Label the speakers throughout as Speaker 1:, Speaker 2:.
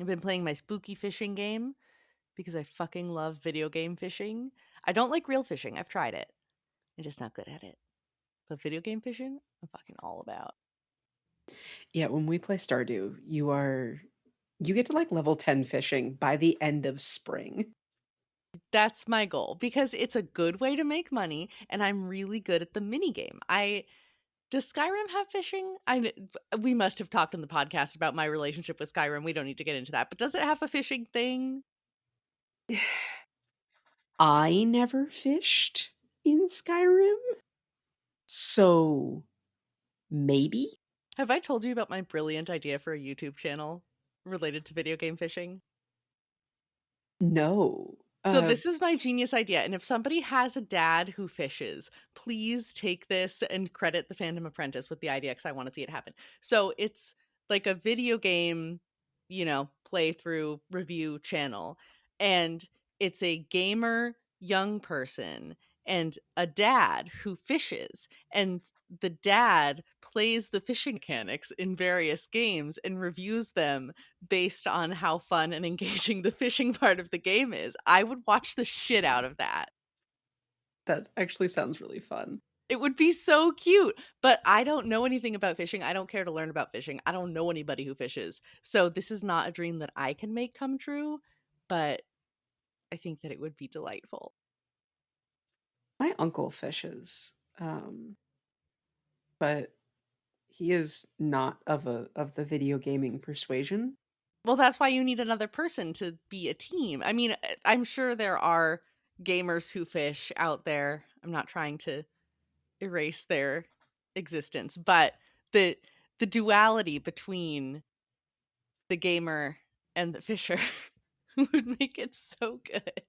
Speaker 1: I've been playing my spooky fishing game because I fucking love video game fishing. I don't like real fishing. I've tried it. I'm just not good at it. But video game fishing, I'm fucking all about.
Speaker 2: Yeah, when we play Stardew, you get to like level 10 fishing by the end of spring.
Speaker 1: That's my goal because it's a good way to make money and I'm really good at the mini game. I Does Skyrim have fishing? We must have talked in the podcast about my relationship with Skyrim. We don't need to get into that. But does it have a fishing thing?
Speaker 2: I never fished in Skyrim, so maybe?
Speaker 1: Have I told you about my brilliant idea for a YouTube channel related to video game fishing?
Speaker 2: No.
Speaker 1: So this is my genius idea, and if somebody has a dad who fishes, please take this and credit the Fandom Apprentice with the idea because I want to see it happen. So it's like a video game, playthrough review channel, and it's a gamer young person and a dad who fishes, and the dad plays the fishing mechanics in various games and reviews them based on how fun and engaging the fishing part of the game is. I would watch the shit out of that.
Speaker 2: That actually sounds really fun.
Speaker 1: It would be so cute, but I don't know anything about fishing. I don't care to learn about fishing. I don't know anybody who fishes. So this is not a dream that I can make come true, but I think that it would be delightful.
Speaker 2: My uncle fishes, but he is not of the video gaming persuasion.
Speaker 1: Well, that's why you need another person to be a team. I mean, I'm sure there are gamers who fish out there. I'm not trying to erase their existence, but the the duality between the gamer and the fisher would make it so good.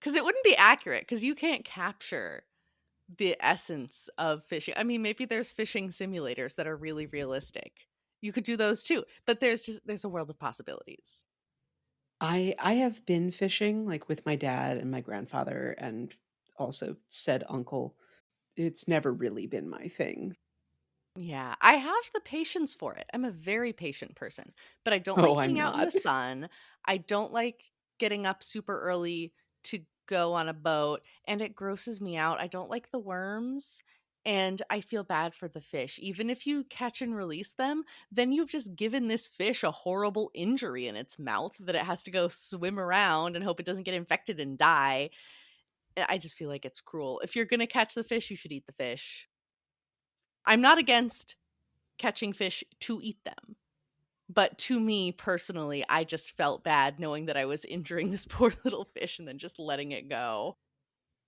Speaker 1: Because it wouldn't be accurate, because you can't capture the essence of fishing. I mean, maybe there's fishing simulators that are really realistic. You could do those too, but there's a world of possibilities.
Speaker 2: I have been fishing like with my dad and my grandfather and also said uncle. It's never really been my thing.
Speaker 1: Yeah, I have the patience for it. I'm a very patient person, but I don't
Speaker 2: Oh,
Speaker 1: like
Speaker 2: I'm
Speaker 1: being out in the
Speaker 2: not.
Speaker 1: sun. I don't like getting up super early to go on a boat, and it grosses me out. I don't like the worms, and I feel bad for the fish. Even if you catch and release them, then you've just given this fish a horrible injury in its mouth that it has to go swim around and hope it doesn't get infected and die. I just feel like it's cruel. If you're going to catch the fish, you should eat the fish. I'm not against catching fish to eat them. But to me personally, I just felt bad knowing that I was injuring this poor little fish and then just letting it go.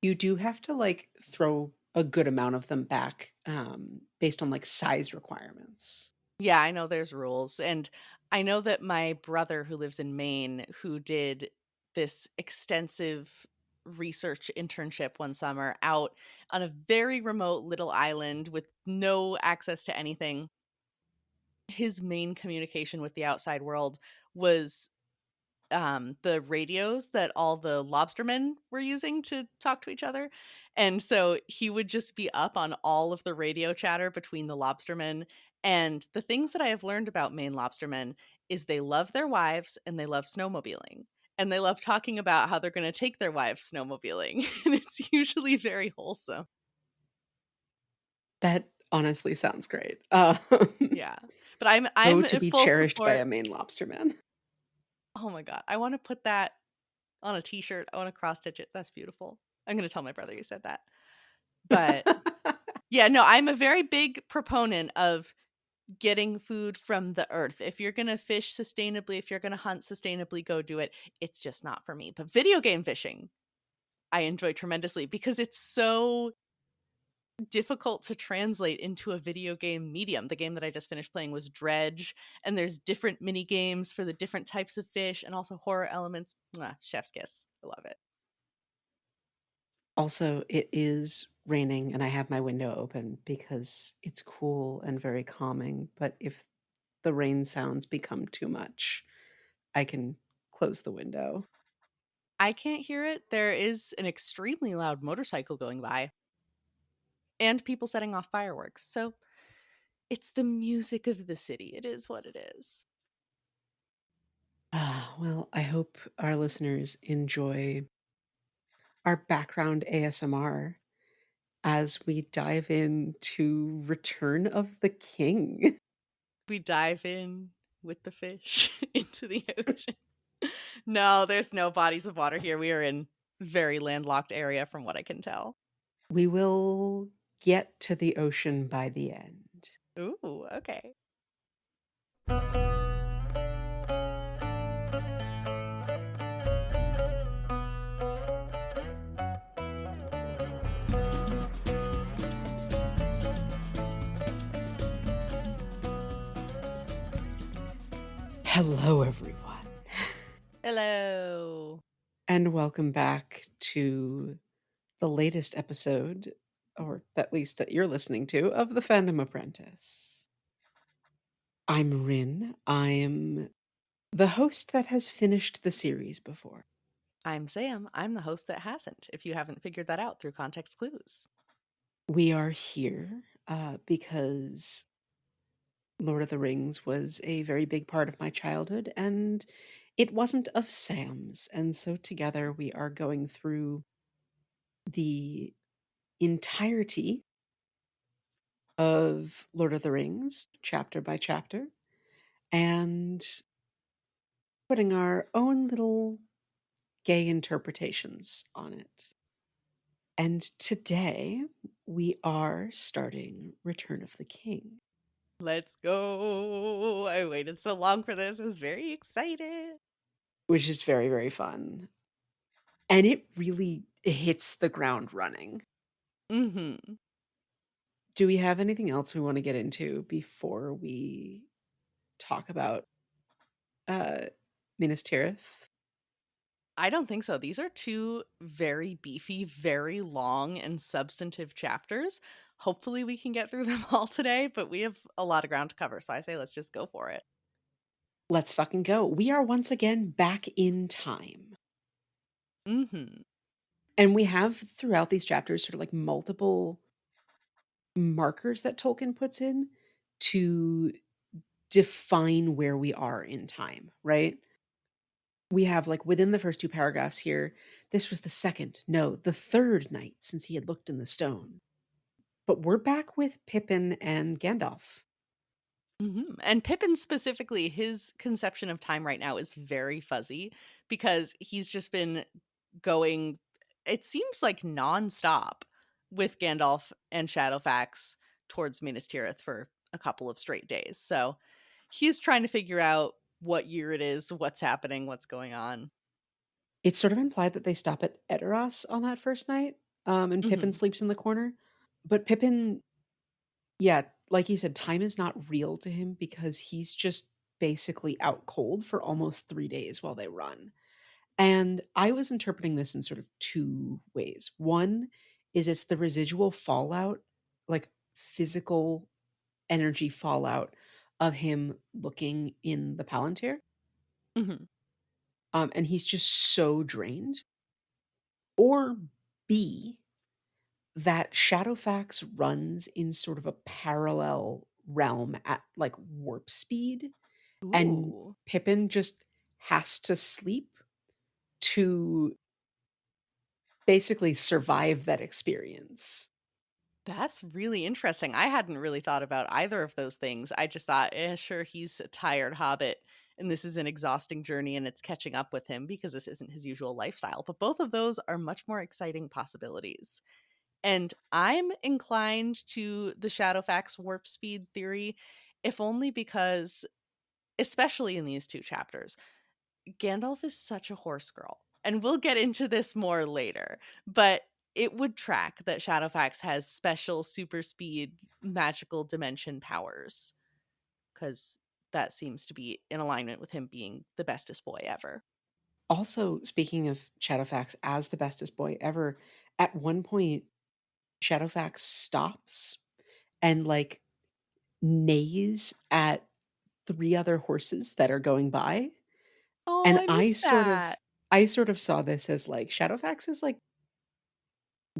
Speaker 2: You do have to like throw a good amount of them back based on like size requirements.
Speaker 1: Yeah, I know there's rules. And I know that my brother who lives in Maine, who did this extensive research internship one summer out on a very remote little island with no access to anything, his main communication with the outside world was the radios that all the lobstermen were using to talk to each other. And so he would just be up on all of the radio chatter between the lobstermen. And the things that I have learned about Maine lobstermen is they love their wives and they love snowmobiling. And they love talking about how they're going to take their wives snowmobiling. And it's usually very wholesome.
Speaker 2: That honestly sounds great.
Speaker 1: Yeah. But I'm
Speaker 2: Oh, to
Speaker 1: in
Speaker 2: be
Speaker 1: full
Speaker 2: cherished by
Speaker 1: support.
Speaker 2: a Maine lobsterman.
Speaker 1: Oh my god. I want to put that on a t-shirt. I want to cross stitch it. That's beautiful. I'm going to tell my brother you said that. But yeah, no, I'm a very big proponent of getting food from the earth. If you're going to fish sustainably, if you're going to hunt sustainably, go do it. It's just not for me. But video game fishing, I enjoy tremendously because it's so difficult to translate into a video game medium. The game that I just finished playing was Dredge, and there's different mini games for the different types of fish and also horror elements. Mwah, chef's kiss. I love it.
Speaker 2: Also, it is raining and I have my window open because it's cool and very calming. But if the rain sounds become too much, I can close the window.
Speaker 1: I can't hear it. There is an extremely loud motorcycle going by and people setting off fireworks. So it's the music of the city. It is what it is.
Speaker 2: Well, I hope our listeners enjoy our background ASMR as we dive into Return of the King.
Speaker 1: We dive in with the fish into the ocean. No, there's no bodies of water here. We are in very landlocked area from what I can tell.
Speaker 2: We will get to the ocean by the end.
Speaker 1: Ooh, okay.
Speaker 2: Hello, everyone,
Speaker 1: Hello.
Speaker 2: and welcome back to the latest episode, or at least that you're listening to, of The Fandom Apprentice. I'm Rin. I'm the host that has finished the series before.
Speaker 1: I'm Sam. I'm the host that hasn't, if you haven't figured that out through context clues.
Speaker 2: We are here because Lord of the Rings was a very big part of my childhood, and it wasn't of Sam's. And so together we are going through the entirety of Lord of the Rings, chapter by chapter, and putting our own little gay interpretations on it. And today we are starting Return of the King,
Speaker 1: Let's go. I waited so long for this. I was very excited.
Speaker 2: which is very, very fun. And it really hits the ground running.
Speaker 1: Mm-hmm.
Speaker 2: Do we have anything else we want to get into before we talk about uh Minas Tirith?
Speaker 1: I don't think so. These are two very beefy, very long, and substantive chapters. Hopefully, we can get through them all today, but we have a lot of ground to cover. So I say let's just go for it.
Speaker 2: Let's fucking go. We are once again back in time.
Speaker 1: Mm-hmm.
Speaker 2: And we have throughout these chapters sort of like multiple markers that Tolkien puts in to define where we are in time, right? We have like within the first two paragraphs here, this was the second, no, the third night since he had looked in the stone. But we're back with Pippin and Gandalf.
Speaker 1: Mhm, and Pippin specifically, his conception of time right now is very fuzzy because he's just been going, it seems like nonstop with Gandalf and Shadowfax towards Minas Tirith for a couple of straight days. So he's trying to figure out what year it is, what's happening, what's going on.
Speaker 2: It's sort of implied that they stop at Edoras on that first night, and Pippin
Speaker 1: Mhm.
Speaker 2: sleeps in the corner. But Pippin, yeah, like you said, time is not real to him because he's just basically out cold for almost 3 days while they run. And I was interpreting this in sort of 2 ways. One is it's the residual fallout, like physical energy fallout of him looking in the Palantir,
Speaker 1: Mhm.
Speaker 2: and he's just so drained. Or B, that Shadowfax runs in sort of a parallel realm at like warp speed, and
Speaker 1: Ooh.
Speaker 2: Pippin just has to sleep to basically survive that experience.
Speaker 1: That's really interesting. I hadn't really thought about either of those things. I just thought, sure, he's a tired hobbit and this is an exhausting journey and it's catching up with him because this isn't his usual lifestyle. But both of those are much more exciting possibilities. And I'm inclined to the Shadowfax warp speed theory, if only because, especially in these two chapters, Gandalf is such a horse girl. And we'll get into this more later, but it would track that Shadowfax has special super speed magical dimension powers because that seems to be in alignment with him being the bestest boy ever.
Speaker 2: Also, speaking of Shadowfax as the bestest boy ever, at one point, Shadowfax stops and like neighs at 3 other horses that are going by.
Speaker 1: Oh,
Speaker 2: And
Speaker 1: I
Speaker 2: I
Speaker 1: missed
Speaker 2: sort of
Speaker 1: that.
Speaker 2: I sort of saw this as like Shadowfax is like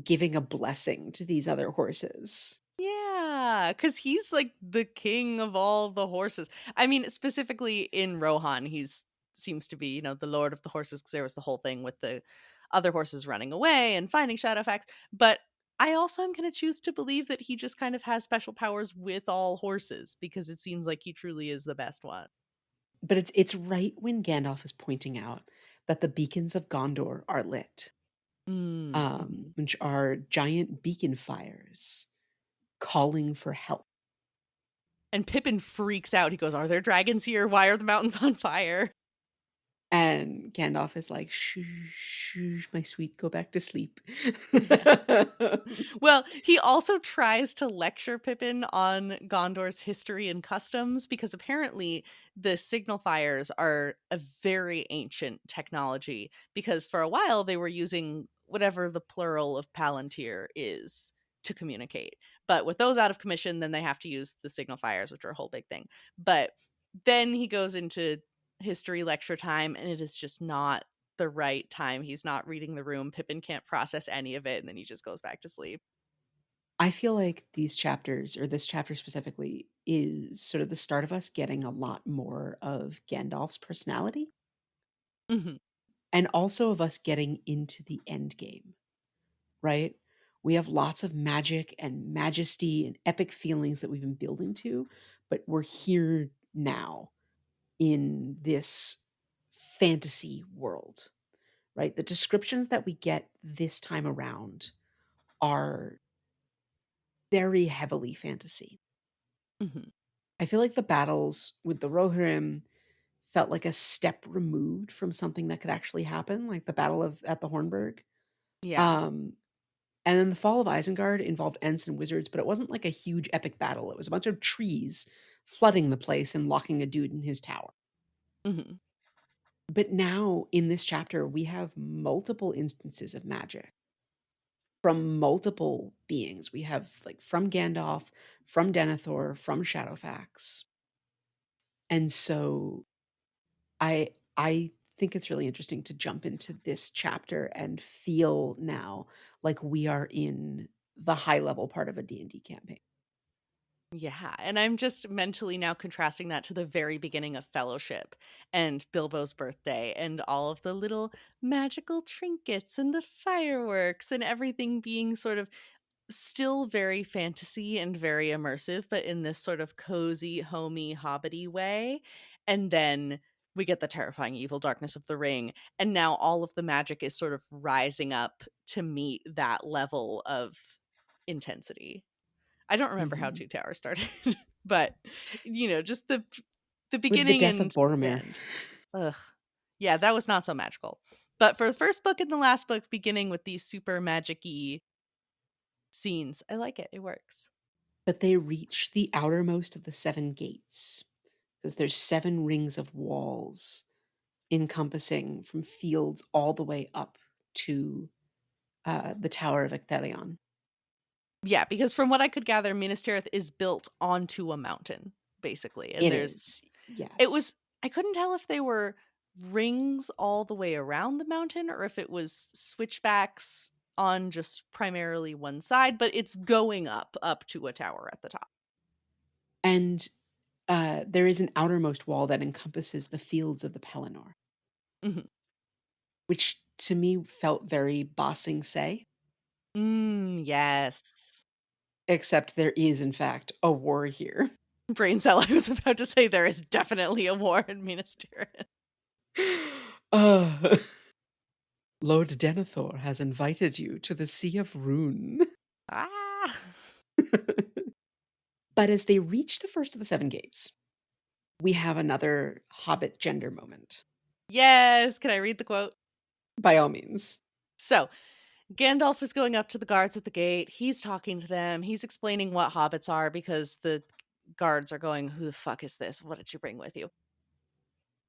Speaker 2: giving a blessing to these other horses.
Speaker 1: Yeah, because he's like the king of all the horses. I mean, specifically in Rohan, he's seems to be, the lord of the horses, because there was the whole thing with the other horses running away and finding Shadowfax. But I also am going to choose to believe that he just kind of has special powers with all horses, because it seems like he truly is the best one.
Speaker 2: But it's right when Gandalf is pointing out that the beacons of Gondor are lit,
Speaker 1: Mm-hmm.
Speaker 2: which are giant beacon fires calling for help.
Speaker 1: And Pippin freaks out. He goes, "Are there dragons here? Why are the mountains on fire?"
Speaker 2: And Gandalf is like, "Shh, shh, my sweet, go back to sleep."
Speaker 1: Yeah. Well, he also tries to lecture Pippin on Gondor's history and customs, because apparently the signal fires are a very ancient technology, because for a while they were using whatever the plural of Palantir is to communicate. But with those out of commission, then they have to use the signal fires, which are a whole big thing. But then he goes into history lecture time, and it is just not the right time. He's not reading the room. Pippin can't process any of it, and then he just goes back to sleep.
Speaker 2: I feel like these chapters, or this chapter specifically, is sort of the start of us getting a lot more of Gandalf's personality,
Speaker 1: Mhm.
Speaker 2: and also of us getting into the end game, right? We have lots of magic and majesty and epic feelings that we've been building to, but we're here now in this fantasy world, right? The descriptions that we get this time around are very heavily fantasy.
Speaker 1: Mhm.
Speaker 2: I feel like the battles with the Rohirrim felt like a step removed from something that could actually happen, like the battle of at the Hornburg.
Speaker 1: Yeah.
Speaker 2: Um, and then the fall of Isengard involved Ents and wizards, but it wasn't like a huge epic battle. It was a bunch of trees flooding the place and locking a dude in his tower.
Speaker 1: Mhm.
Speaker 2: But now in this chapter, we have multiple instances of magic from multiple beings. We have like from Gandalf, from Denethor, from Shadowfax. And so I think it's really interesting to jump into this chapter and feel now like we are in the high level part of a D&D campaign.
Speaker 1: Yeah, and I'm just mentally now contrasting that to the very beginning of Fellowship and Bilbo's birthday and all of the little magical trinkets and the fireworks and everything being sort of still very fantasy and very immersive, but in this sort of cozy, homey, hobbity way. And then we get the terrifying evil darkness of the ring. And now all of the magic is sort of rising up to meet that level of intensity. I don't remember how
Speaker 2: Mhm.
Speaker 1: Two Towers started, but just the
Speaker 2: With the
Speaker 1: beginning
Speaker 2: death of
Speaker 1: and the
Speaker 2: Boromir.
Speaker 1: end. Ugh. Yeah, that was not so magical. But for the first book and the last book, beginning with these super magic-y scenes, I like it. It works.
Speaker 2: But they reach the outermost of the seven gates because there's seven rings of walls encompassing from fields all the way up to the Tower of Ecthelion.
Speaker 1: Yeah, because from what I could gather, Minas Tirith is built onto a mountain, basically. And
Speaker 2: It
Speaker 1: there's
Speaker 2: is,
Speaker 1: it
Speaker 2: yes.
Speaker 1: was I couldn't tell if they were rings all the way around the mountain or if it was switchbacks on just primarily one side, but it's going up to a tower at the top.
Speaker 2: And there is an outermost wall that encompasses the fields of the Pelennor,
Speaker 1: Mhm.
Speaker 2: which to me felt very Bossing Say,
Speaker 1: Yes.
Speaker 2: except there is, in fact, a war here.
Speaker 1: Brain cell, I was about to say there is definitely a war in Minas Tirith.
Speaker 2: Uh, Lord Denethor has invited you to the Sea of Rune.
Speaker 1: Ah.
Speaker 2: But as they reach the first of the seven gates, we have another Hobbit gender moment.
Speaker 1: Yes, can I read the quote?
Speaker 2: By all means.
Speaker 1: So, Gandalf is going up to the guards at the gate. He's talking to them. He's explaining what hobbits are, because the guards are going, "Who the fuck is this? What did you bring with you?"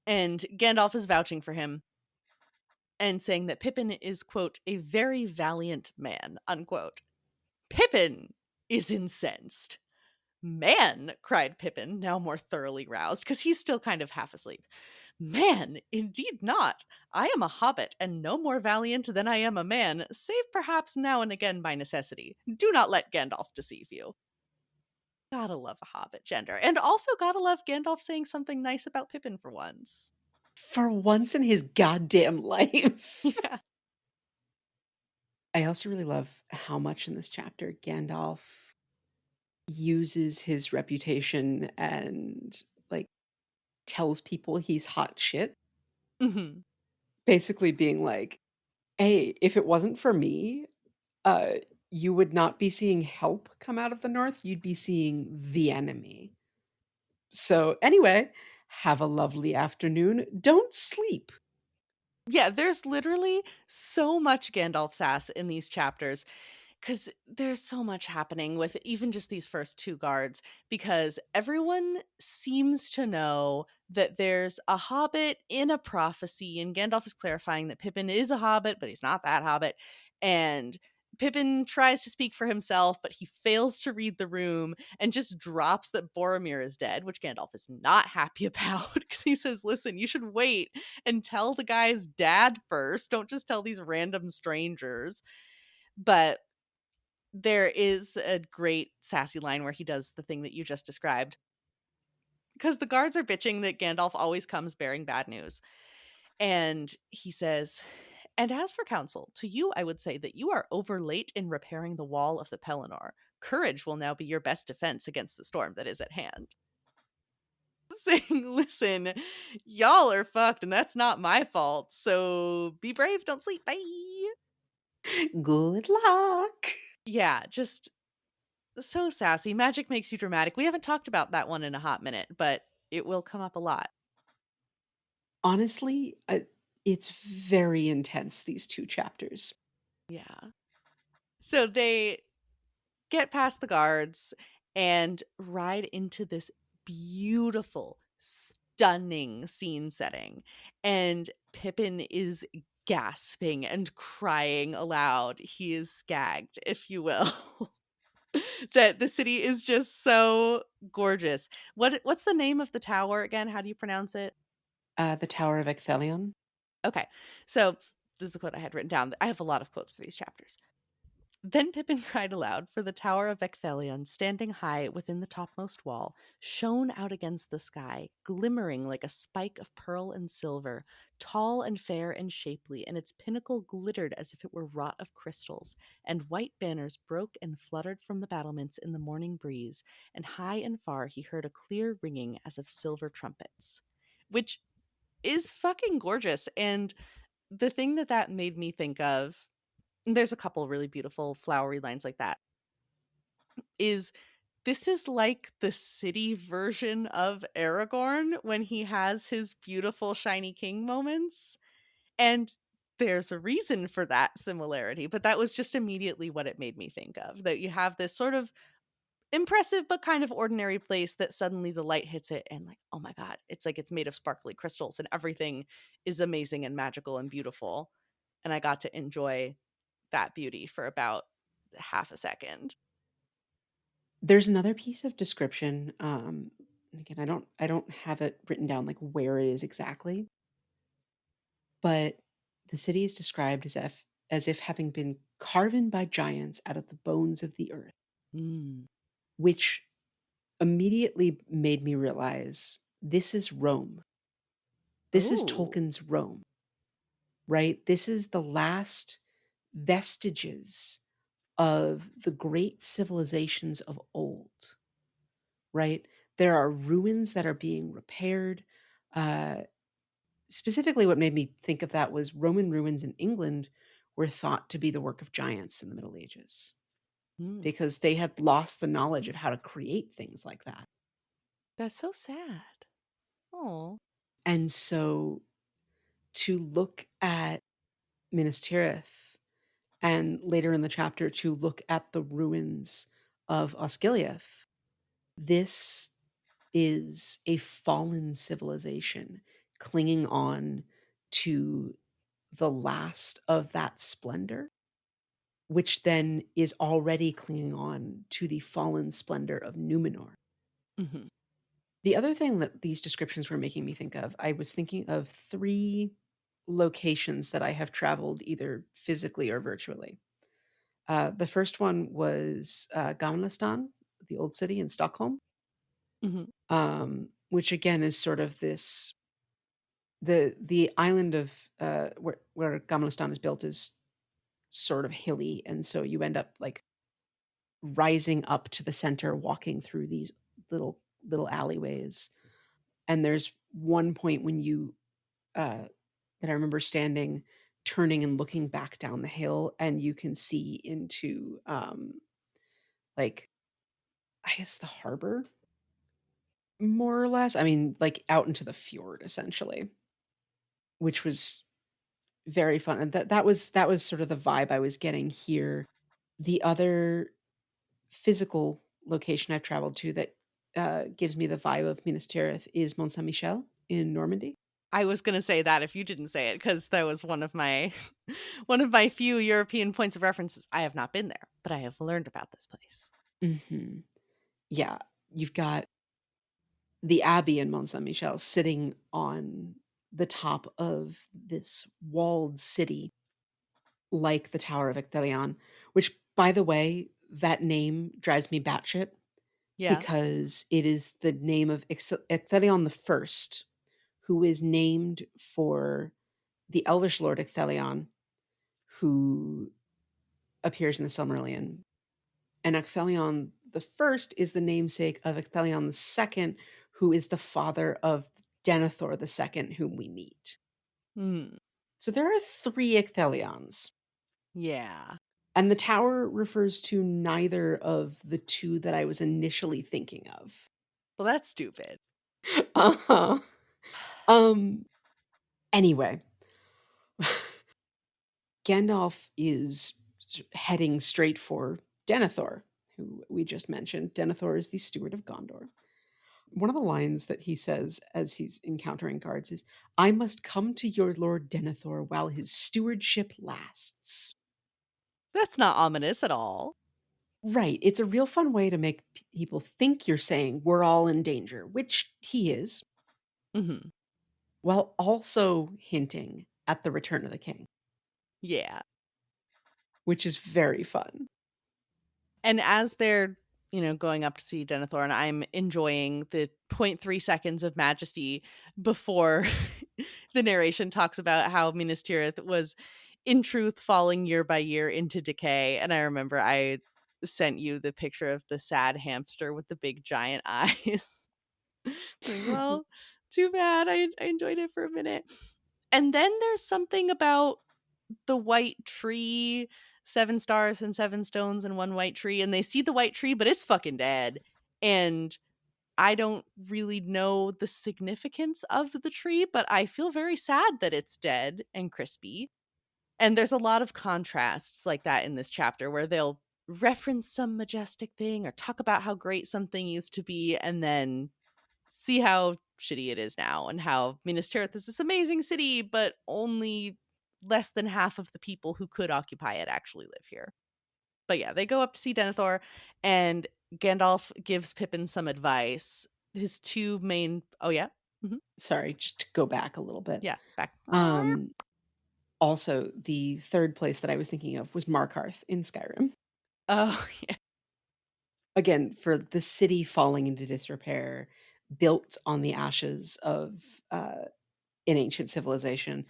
Speaker 1: And Gandalf is vouching for him and saying that Pippin is, quote, "a very valiant man," unquote. Pippin is incensed. "Man," cried Pippin, now more thoroughly roused, because he's still kind of half asleep. "Man, indeed not. I am a hobbit, and no more valiant than I am a man, save perhaps now and again by necessity. Do not let Gandalf deceive you." Gotta love a hobbit gender. And also gotta love Gandalf saying something nice about Pippin for once.
Speaker 2: For once in his goddamn life.
Speaker 1: Yeah.
Speaker 2: I also really love how much in this chapter Gandalf uses his reputation and, like, tells people he's hot shit,
Speaker 1: Mhm.
Speaker 2: basically being like, "Hey, if it wasn't for me, uh, you would not be seeing help come out of the north, you'd be seeing the enemy. So, anyway, have a lovely afternoon. Don't sleep."
Speaker 1: Yeah, there's literally so much Gandalf sass in these chapters. 'Cause there's so much happening with even just these first 2 guards, because everyone seems to know that there's a hobbit in a prophecy, and Gandalf is clarifying that Pippin is a hobbit, but he's not that hobbit, and Pippin tries to speak for himself, but he fails to read the room and just drops that Boromir is dead, which Gandalf is not happy about because he says, "Listen, you should wait and tell the guy's dad first, don't just tell these random strangers." But there is a great sassy line where he does the thing that you just described, because the guards are bitching that Gandalf always comes bearing bad news. And he says, "And as for counsel, to you I would say that you are overlate in repairing the wall of the Pelennor. Courage will now be your best defense against the storm that is at hand." Saying, "Listen, y'all are fucked, and that's not my fault. So be brave, don't sleep. Bye."
Speaker 2: Good luck.
Speaker 1: Yeah, just so sassy. Magic makes you dramatic. We haven't talked about that one in a hot minute, but it will come up a lot.
Speaker 2: Honestly, it's very intense, these 2 chapters.
Speaker 1: Yeah. So they get past the guards and ride into this beautiful, stunning scene setting. And Pippin is gasping and crying aloud. He is skagged, if you will. That the city is just so gorgeous. What's the name of the tower again? How do you pronounce it?
Speaker 2: The Tower of Ecthelion.
Speaker 1: Okay. So this is a quote I had written down. I have a lot of quotes for these chapters. Then Pippin cried aloud, for the tower of Ecthelion, standing high within the topmost wall, shone out against the sky, glimmering like a spike of pearl and silver, tall and fair and shapely, and its pinnacle glittered as if it were wrought of crystals, and white banners broke and fluttered from the battlements in the morning breeze, and high and far he heard a clear ringing as of silver trumpets. Which is fucking gorgeous. And the thing that that made me think of, there's a couple really beautiful flowery lines like that, is this is like the city version of Aragorn when he has his beautiful shiny king moments. And there's a reason for that similarity, but that was just immediately what it made me think of. That you have this sort of impressive but kind of ordinary place that suddenly the light hits it and like, oh my god, it's like it's made of sparkly crystals and everything is amazing and magical and beautiful. And I got to enjoy that beauty for about half a second.
Speaker 2: There's another piece of description, and again, I don't have it written down, like, where it is exactly, but the city is described as if having been carven by giants out of the bones of the earth,
Speaker 1: Mm.
Speaker 2: which immediately made me realize this is Rome. This is
Speaker 1: Oh.
Speaker 2: Tolkien's Rome, right? This is the last vestiges of the great civilizations of old, right? There are ruins that are being repaired. Uh, Specifically, what made me think of that was Roman ruins in England were thought to be the work of giants in the Middle Ages
Speaker 1: Mm.
Speaker 2: because they had lost the knowledge of how to create things like that.
Speaker 1: That's so sad. Oh.
Speaker 2: And so to look at Minas Tirith and later in the chapter to look at the ruins of Osgiliath, this is a fallen civilization clinging on to the last of that splendor, which then is already clinging on to the fallen splendor of Numenor.
Speaker 1: Mhm.
Speaker 2: The other thing that these descriptions were making me think of, I was thinking of 3 locations that I have traveled either physically or virtually. The first one was, Gamla stan, the old city in Stockholm,
Speaker 1: Mhm.
Speaker 2: which again is sort of this The island of, where Gamalistan is built is sort of hilly, and so you end up, like, rising up to the center, walking through these little alleyways, and there's one point when you, uh that I remember standing, turning and looking back down the hill, and you can see into, like, I guess the harbor, more or less? I mean, like, out into the fjord, essentially, which was very fun, and that was sort of the vibe I was getting here. The other physical location I've traveled to that, gives me the vibe of Minas Tirith is Mont Saint Michel in Normandy.
Speaker 1: I was gonna say that if you didn't say it, because that was one of my one of my few European points of references. I have not been there, but I have learned about this place.
Speaker 2: Mhm. Yeah, you've got the abbey in Mont Saint Michel sitting on the top of this walled city like the Tower of Ecthelion, which, by the way, that name drives me batshit
Speaker 1: Yeah.
Speaker 2: because it is the name of Ecthelion the First, who is named for the elvish lord Ecthelion, who appears in the Silmarillion. And Ecthelion the First is the namesake of Ecthelion the Second, who is the father of Denethor the Second, whom we meet.
Speaker 1: Mm,
Speaker 2: So there are three Ecthelions,
Speaker 1: yeah.
Speaker 2: and the tower refers to neither of the two that I was initially thinking of.
Speaker 1: Well, that's stupid.
Speaker 2: Uh-huh. Um, anyway, Gandalf is heading straight for Denethor, who we just mentioned. Denethor is the steward of Gondor. One of the lines that he says as he's encountering guards is, "I must come to your Lord Denethor while his stewardship lasts."
Speaker 1: That's not ominous at all.
Speaker 2: Right. It's a real fun way to make people think you're saying we're all in danger, which he is,
Speaker 1: Mhm.
Speaker 2: while also hinting at the return of the king,
Speaker 1: Yeah.
Speaker 2: which is very fun.
Speaker 1: And as they're, going up to see Denethor, and I'm enjoying the point 0.3 seconds of majesty before the narration talks about how Minas Tirith was, in truth, falling year by year into decay. And I remember I sent you the picture of the sad hamster with the big giant eyes. Like, well, too bad. I enjoyed it for a minute. And then there's something about the white tree, 7 stars and 7 stones and 1 white tree, and they see the white tree, but it's fucking dead. And I don't really know the significance of the tree, but I feel very sad that it's dead and crispy. And there's a lot of contrasts like that in this chapter where they'll reference some majestic thing or talk about how great something used to be and then see how shitty it is now and how Minas Tirith is this amazing city, but only less than half of the people who could occupy it actually live here. But yeah, they go up to see Denethor, and Gandalf gives Pippin some advice. His two main. Oh yeah,
Speaker 2: Sorry, just to go back a little bit.
Speaker 1: yeah, back.
Speaker 2: Um, Also, the third place that I was thinking of was Markarth in Skyrim.
Speaker 1: Oh yeah.
Speaker 2: Again, for the city falling into disrepair, built on the ashes of an ancient civilization.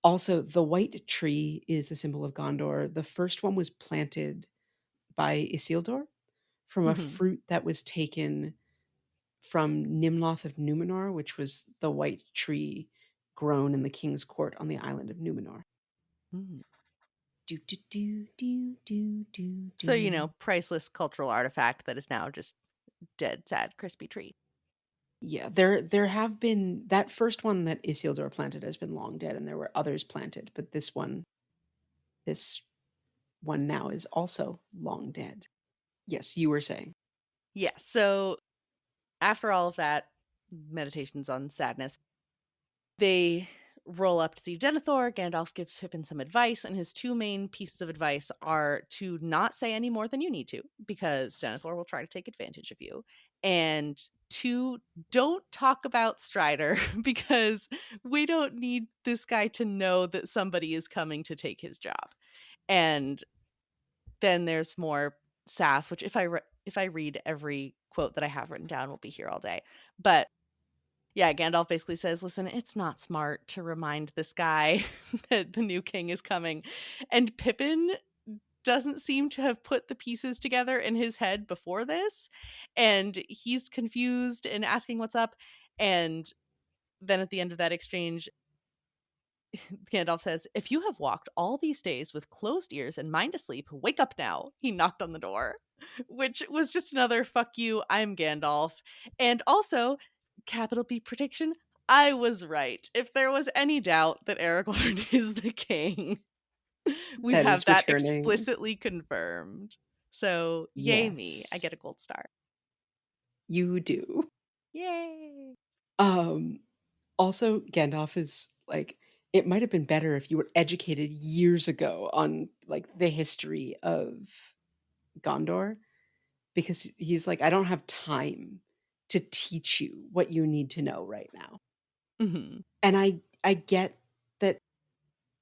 Speaker 2: Also, the white tree is the symbol of Gondor. The first one was planted by Isildur from a
Speaker 1: Mhm,
Speaker 2: fruit that was taken from Nimloth of Numenor, which was the white tree grown in the king's court on the island of Numenor.
Speaker 1: mhm.
Speaker 2: Do do do do do do
Speaker 1: So
Speaker 2: do.
Speaker 1: priceless cultural artifact that is now just dead, sad, crispy tree.
Speaker 2: Yeah, there have been that first one that Isildur planted has been long dead, and there were others planted, but this one now is also long dead. Yes, you were saying.
Speaker 1: Yeah. So after all of that, meditations on sadness, they roll up to see Denethor. Gandalf gives Pippin some advice, and his two main pieces of advice are to not say any more than you need to, because Denethor will try to take advantage of you. And two, don't talk about Strider, because we don't need this guy to know that somebody is coming to take his job. And then there's more sass, which if I read every quote that I have written down, we'll be here all day. But Yeah, Gandalf basically says, "Listen, it's not smart to remind this guy that the new king is coming." And Pippin doesn't seem to have put the pieces together in his head before this, and he's confused and asking what's up. And then at the end of that exchange, Gandalf says, "If you have walked all these days with closed ears and mind asleep, wake up now." He knocked on the door, which was just another fuck you, I'm Gandalf. And also, capital B prediction, I was right. If there was any doubt that Aragorn is the king, we
Speaker 2: That
Speaker 1: have
Speaker 2: is
Speaker 1: that
Speaker 2: returning.
Speaker 1: explicitly confirmed. So, yay me. I
Speaker 2: Yes,
Speaker 1: get a gold star.
Speaker 2: you do.
Speaker 1: Yay.
Speaker 2: Um, Also, Gandalf is like, it might have been better if you were educated years ago on like the history of Gondor, because he's like, I don't have time to teach you what you need to know right now.
Speaker 1: Mhm.
Speaker 2: And I get that,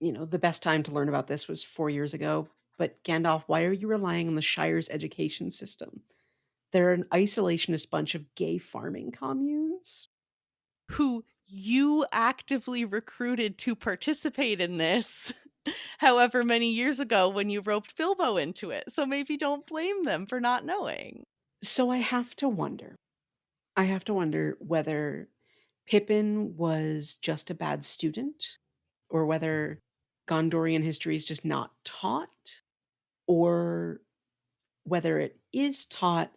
Speaker 2: the best time to learn about this was 4 years ago. But Gandalf, why are you relying on the Shire's education system? They're an isolationist bunch of gay farming communes.
Speaker 1: Who you actively recruited to participate in this however many years ago when you roped Bilbo into it. So maybe don't blame them for not knowing.
Speaker 2: So I have to wonder whether Pippin was just a bad student, or whether Gondorian history is just not taught, or whether it is taught,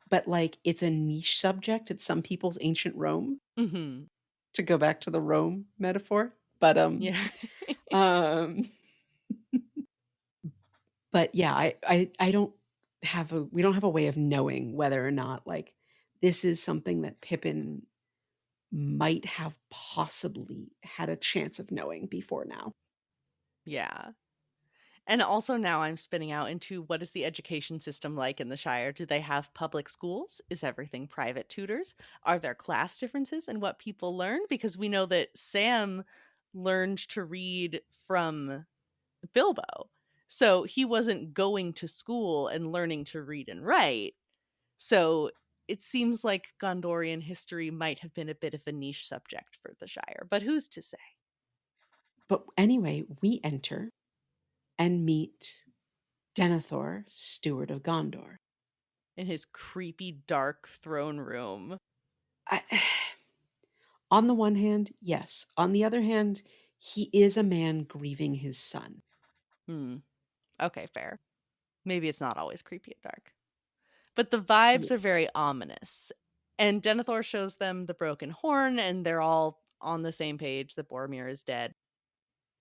Speaker 2: but like it's a niche subject at some people's ancient Rome,
Speaker 1: Mhm.
Speaker 2: to go back to the Rome metaphor. But
Speaker 1: Yeah.
Speaker 2: um but yeah, I don't we don't have a way of knowing whether or not like this is something that Pippin might have possibly had a chance of knowing before now.
Speaker 1: Yeah. And also now I'm spinning out into what is the education system like in the Shire? Do they have public schools? Is everything private tutors? Are there class differences in what people learn? Because we know that Sam learned to read from Bilbo. So he wasn't going to school and learning to read and write. So it seems like Gondorian history might have been a bit of a niche subject for the Shire, but who's to say?
Speaker 2: But anyway, we enter and meet Denethor, steward of Gondor.
Speaker 1: In his creepy, dark throne room.
Speaker 2: I, on the one hand, yes. On the other hand, he is a man grieving his son.
Speaker 1: Hmm. Okay, fair. Maybe it's not always creepy and dark. But the vibes are very
Speaker 2: Yes.
Speaker 1: ominous. And Denethor shows them the broken horn, and they're all on the same page that Boromir is dead.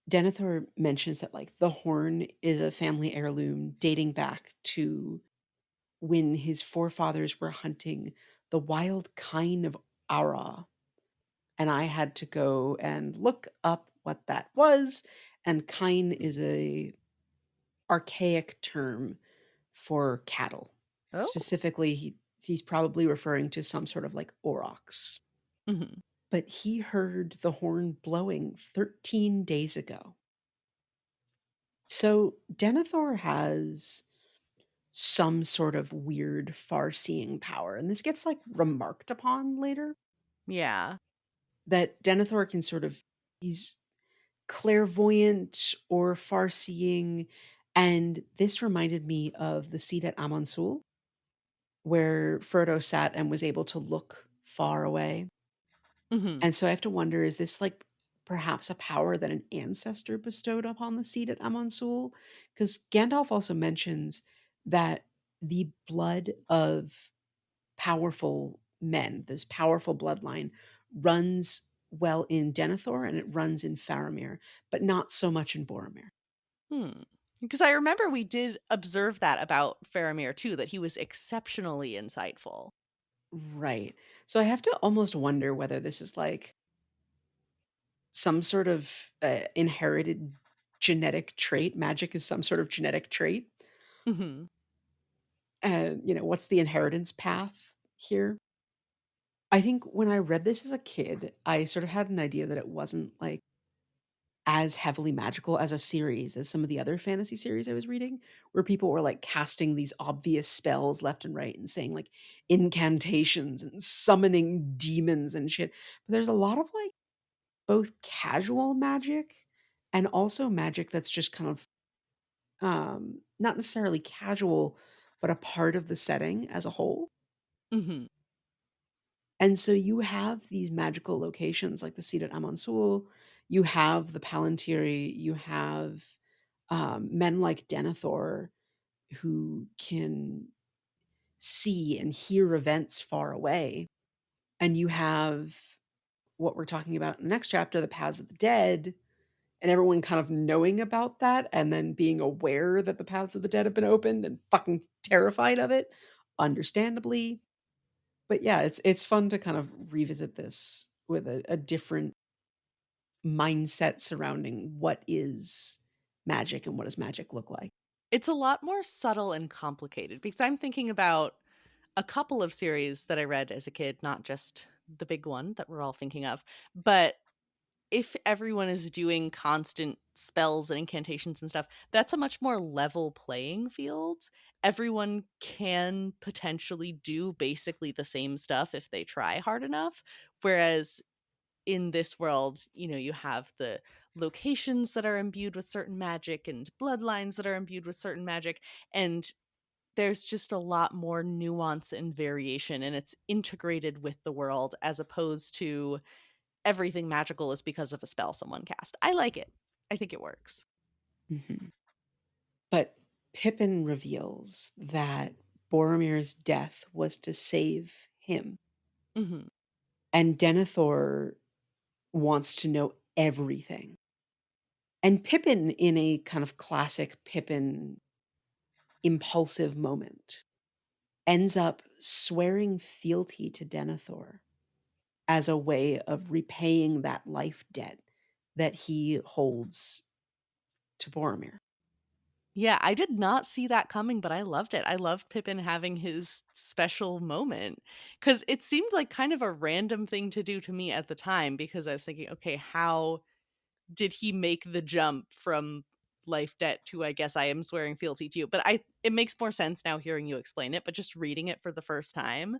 Speaker 2: Denethor mentions that like the horn is a family heirloom dating back to when his forefathers were hunting the wild kine of Ara. And I had to go and look up what that was. And kine is a archaic term for cattle.
Speaker 1: Oh.
Speaker 2: Specifically, he's probably referring to some sort of like aurochs.
Speaker 1: Hmm.
Speaker 2: But he heard the horn blowing 13 days ago. So Denethor has some sort of weird far-seeing power, and this gets like remarked upon later,
Speaker 1: Yeah.
Speaker 2: that Denethor can sort of, he's clairvoyant or far-seeing. And this reminded me of the seat at Amonsul, where Frodo sat and was able to look far away.
Speaker 1: Hmm.
Speaker 2: And so I have to wonder, is this like perhaps a power that an ancestor bestowed upon the seat at Amonsul? Because Gandalf also mentions that the blood of powerful men, this powerful bloodline, runs well in Denethor and it runs in Faramir, but not so much in Boromir.
Speaker 1: Hmm. Because I remember we did observe that about Faramir too, that he was exceptionally insightful.
Speaker 2: Right. So I have to almost wonder whether this is like some sort of inherited genetic trait. Magic is some sort of genetic trait.
Speaker 1: Hmm.
Speaker 2: And, what's the inheritance path here? I think when I read this as a kid, I sort of had an idea that it wasn't like as heavily magical as a series as some of the other fantasy series I was reading, where people were like casting these obvious spells left and right and saying like incantations and summoning demons and shit. But there's a lot of like both casual magic and also magic that's just kind of not necessarily casual, but a part of the setting as a whole.
Speaker 1: Mhm.
Speaker 2: And so you have these magical locations like the seat at Amonsul, you have the Palantiri, you have men like Denethor who can see and hear events far away. And you have what we're talking about in the next chapter, the Paths of the Dead, and everyone kind of knowing about that and then being aware that the Paths of the Dead have been opened and fucking terrified of it, understandably. But yeah, it's fun to kind of revisit this with a different mindset surrounding what is magic and what does magic look like.
Speaker 1: It's a lot more subtle and complicated because I'm thinking about a couple of series that I read as a kid, not just the big one that we're all thinking of, but if everyone is doing constant spells and incantations and stuff, that's a much more level playing field. Everyone can potentially do basically the same stuff if they try hard enough. Whereas in this world, you have the locations that are imbued with certain magic and bloodlines that are imbued with certain magic. And there's just a lot more nuance and variation, and it's integrated with the world as opposed to everything magical is because of a spell someone cast. I like it. I think it works.
Speaker 2: Mhm. But Pippin reveals that Boromir's death was to save him.
Speaker 1: Mhm.
Speaker 2: And Denethor wants to know everything. And Pippin, in a kind of classic Pippin impulsive moment, ends up swearing fealty to Denethor as a way of repaying that life debt that he holds to Boromir.
Speaker 1: Yeah, I did not see that coming, but I loved it. I loved Pippin having his special moment because it seemed like kind of a random thing to do to me at the time because I was thinking, okay, how did he make the jump from life debt to I guess I am swearing fealty to you? But it makes more sense now hearing you explain it, but just reading it for the first time,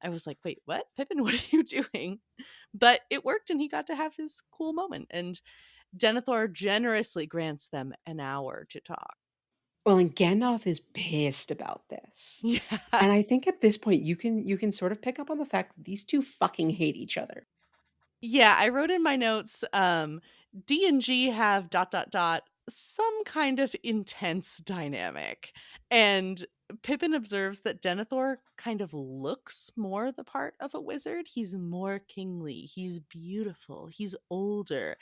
Speaker 1: I was like, wait, what? Pippin, what are you doing? But it worked and he got to have his cool moment. And Denethor generously grants them an hour to talk.
Speaker 2: Well, and Gandalf is pissed about this.
Speaker 1: Yeah.
Speaker 2: And I think at this point you can sort of pick up on the fact that these two fucking hate each other.
Speaker 1: Yeah, I wrote in my notes, D and G have dot dot dot some kind of intense dynamic. And Pippin observes that Denethor kind of looks more the part of a wizard. He's more kingly. He's beautiful. He's older.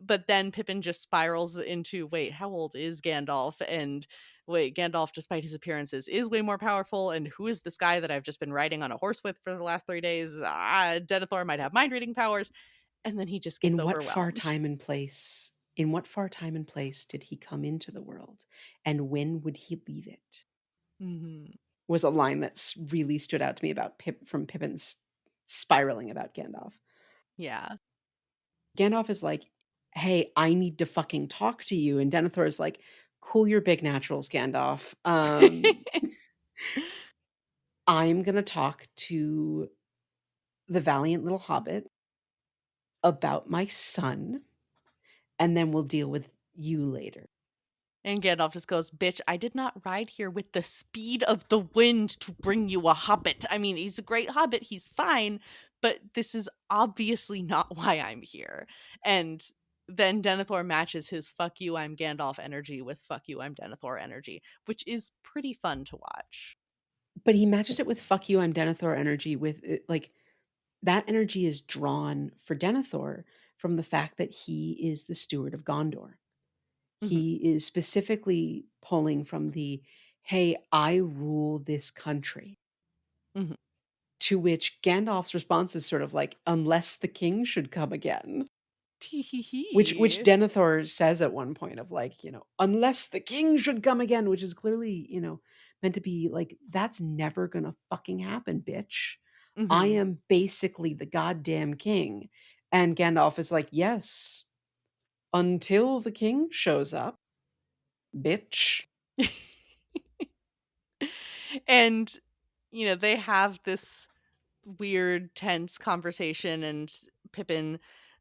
Speaker 1: But then Pippin just spirals into, wait, how old is Gandalf? And wait, Gandalf, despite his appearances, is way more powerful. And who is this guy that I've just been riding on a horse with for the last 3 days? Denethor might have mind reading powers. And then he just gets overwhelmed.
Speaker 2: In what far time and place did he come into the world? And when would he leave it?
Speaker 1: Hmm.
Speaker 2: Was a line that's really stood out to me about from Pippin's spiraling about Gandalf.
Speaker 1: Yeah.
Speaker 2: Gandalf is like, "Hey, I need to fucking talk to you," and Denethor is like, "Cool your big naturals, Gandalf. I'm gonna talk to the valiant little hobbit about my son, and then we'll deal with you later."
Speaker 1: And Gandalf just goes, bitch, I did not ride here with the speed of the wind to bring you a hobbit. I mean, he's a great hobbit. He's fine. But this is obviously not why I'm here. And then Denethor matches his fuck you, I'm Gandalf energy with fuck you, I'm Denethor energy, which is pretty fun to watch.
Speaker 2: But he matches it with "fuck you, I'm Denethor" energy with like that energy is drawn for Denethor from the fact that he is the steward of Gondor.
Speaker 1: Hmm.
Speaker 2: He is specifically pulling from the, "Hey, I rule this country."
Speaker 1: Hmm.
Speaker 2: To which Gandalf's response is sort of like, "Unless the king should come again." Which
Speaker 1: Tee.
Speaker 2: Denethor says at one point of like, "Unless the king should come again," which is clearly, meant to be like, "That's never gonna fucking happen, bitch. I
Speaker 1: Hmm.
Speaker 2: am basically the goddamn king." And Gandalf is like, "Yes, until the king shows up, bitch.
Speaker 1: And, they have this weird, tense conversation, and Pippin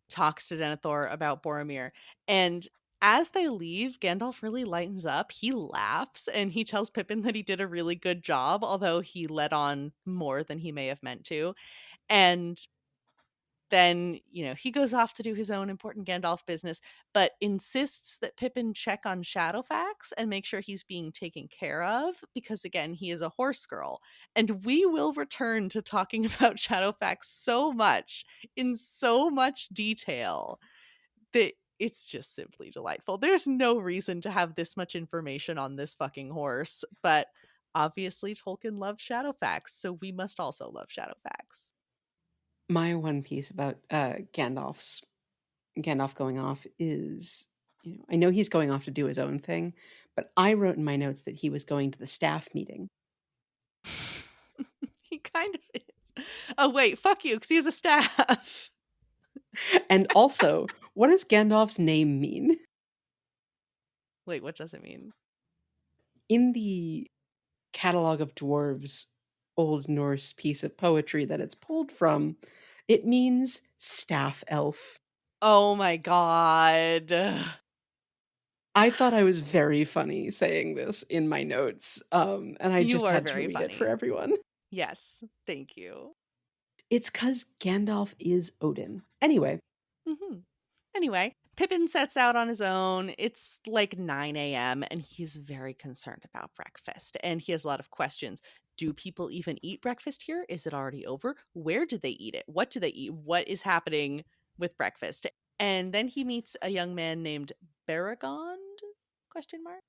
Speaker 1: talks to Denethor about Boromir. And as they leave, Gandalf really lightens up. He laughs and he tells Pippin that he did a really good job, although he let on more than he may have meant to. And then, he goes off to do his own important Gandalf business, but insists that Pippin check on Shadowfax and make sure he's being taken care of because, again, he is a horse girl. And we will return to talking about Shadowfax so much, in so much detail, that it's just simply delightful. There's no reason to have this much information on this fucking horse, but obviously Tolkien loved Shadowfax, so we must also love Shadowfax.
Speaker 2: My one piece about Gandalf going off is, I know he's going off to do his own thing, but I wrote in my notes that he was going to the staff meeting.
Speaker 1: He kind of is. Oh, wait, fuck you, because he has a staff.
Speaker 2: And also, what does Gandalf's name mean?
Speaker 1: Wait, what does it mean?
Speaker 2: In the catalog of dwarves Old Norse piece of poetry that it's pulled from, it means staff elf.
Speaker 1: Oh my god.
Speaker 2: I thought I was very funny saying this in my notes, and I
Speaker 1: You
Speaker 2: just
Speaker 1: are
Speaker 2: had to
Speaker 1: very
Speaker 2: read it for
Speaker 1: funny.
Speaker 2: everyone.
Speaker 1: Yes, thank you.
Speaker 2: It's because Gandalf is Odin. Anyway,
Speaker 1: Mhm. Anyway, Pippin sets out on his own. It's like 9 a.m., and he's very concerned about breakfast. And he has a lot of questions. Do people even eat breakfast here? Is it already over? Where do they eat it? What do they eat? What is happening with breakfast? And then he meets a young man named Baragond? Question mark.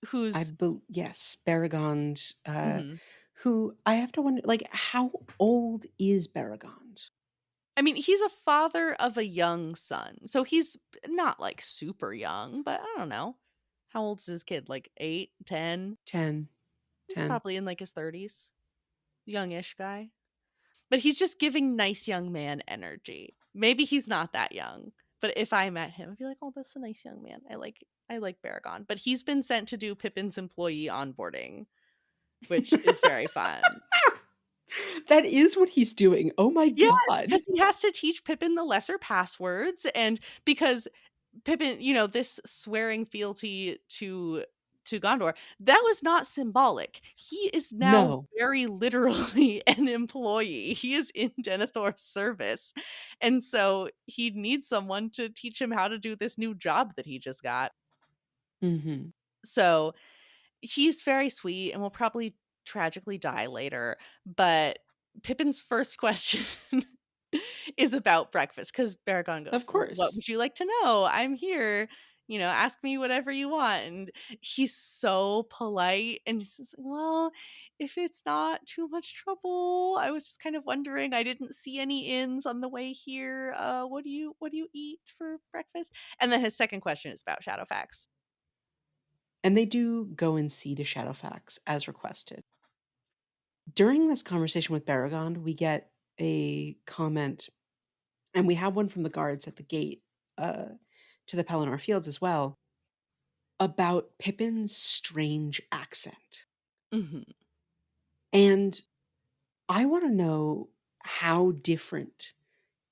Speaker 1: Who's
Speaker 2: yes, Baragond,
Speaker 1: mhm.
Speaker 2: who I have to wonder, like, how old is Baragond?
Speaker 1: I mean, he's a father of a young son. So he's not like super young, but I don't know. How old's his kid? Like 8, 10?
Speaker 2: 10,
Speaker 1: He's
Speaker 2: 10.
Speaker 1: probably in like his 30s. Youngish guy. But he's just giving nice young man energy. Maybe he's not that young. But if I met him, I'd be like, "Oh, that's a nice young man. I like Baragon." But he's been sent to do Pippin's employee onboarding, which is very fun.
Speaker 2: That is what he's doing. Oh my
Speaker 1: Yeah,
Speaker 2: god.
Speaker 1: because he has to teach Pippin the lesser passwords, and because Pippin, this swearing fealty to Gondor, that was not symbolic. He is now
Speaker 2: No.
Speaker 1: very literally an employee. He is in Denethor's service. And so he needs someone to teach him how to do this new job that he just got.
Speaker 2: Mhm.
Speaker 1: So he's very sweet and will probably tragically die later, but Pippin's first question is about breakfast because Baragon
Speaker 2: Of
Speaker 1: goes, "What
Speaker 2: course.
Speaker 1: would you like to know? I'm here. Ask me whatever you want." And he's so polite and he says, "Well, if it's not too much trouble, I was just kind of wondering. I didn't see any inns on the way here. What do you eat for breakfast?" And then his second question is about Shadowfax.
Speaker 2: And they do go and see to Shadowfax as requested. During this conversation with Baragond, we get a comment, and we have one from the guards at the gate to the Pelennor Fields as well, about Pippin's strange accent.
Speaker 1: Mhm.
Speaker 2: And I want to know how different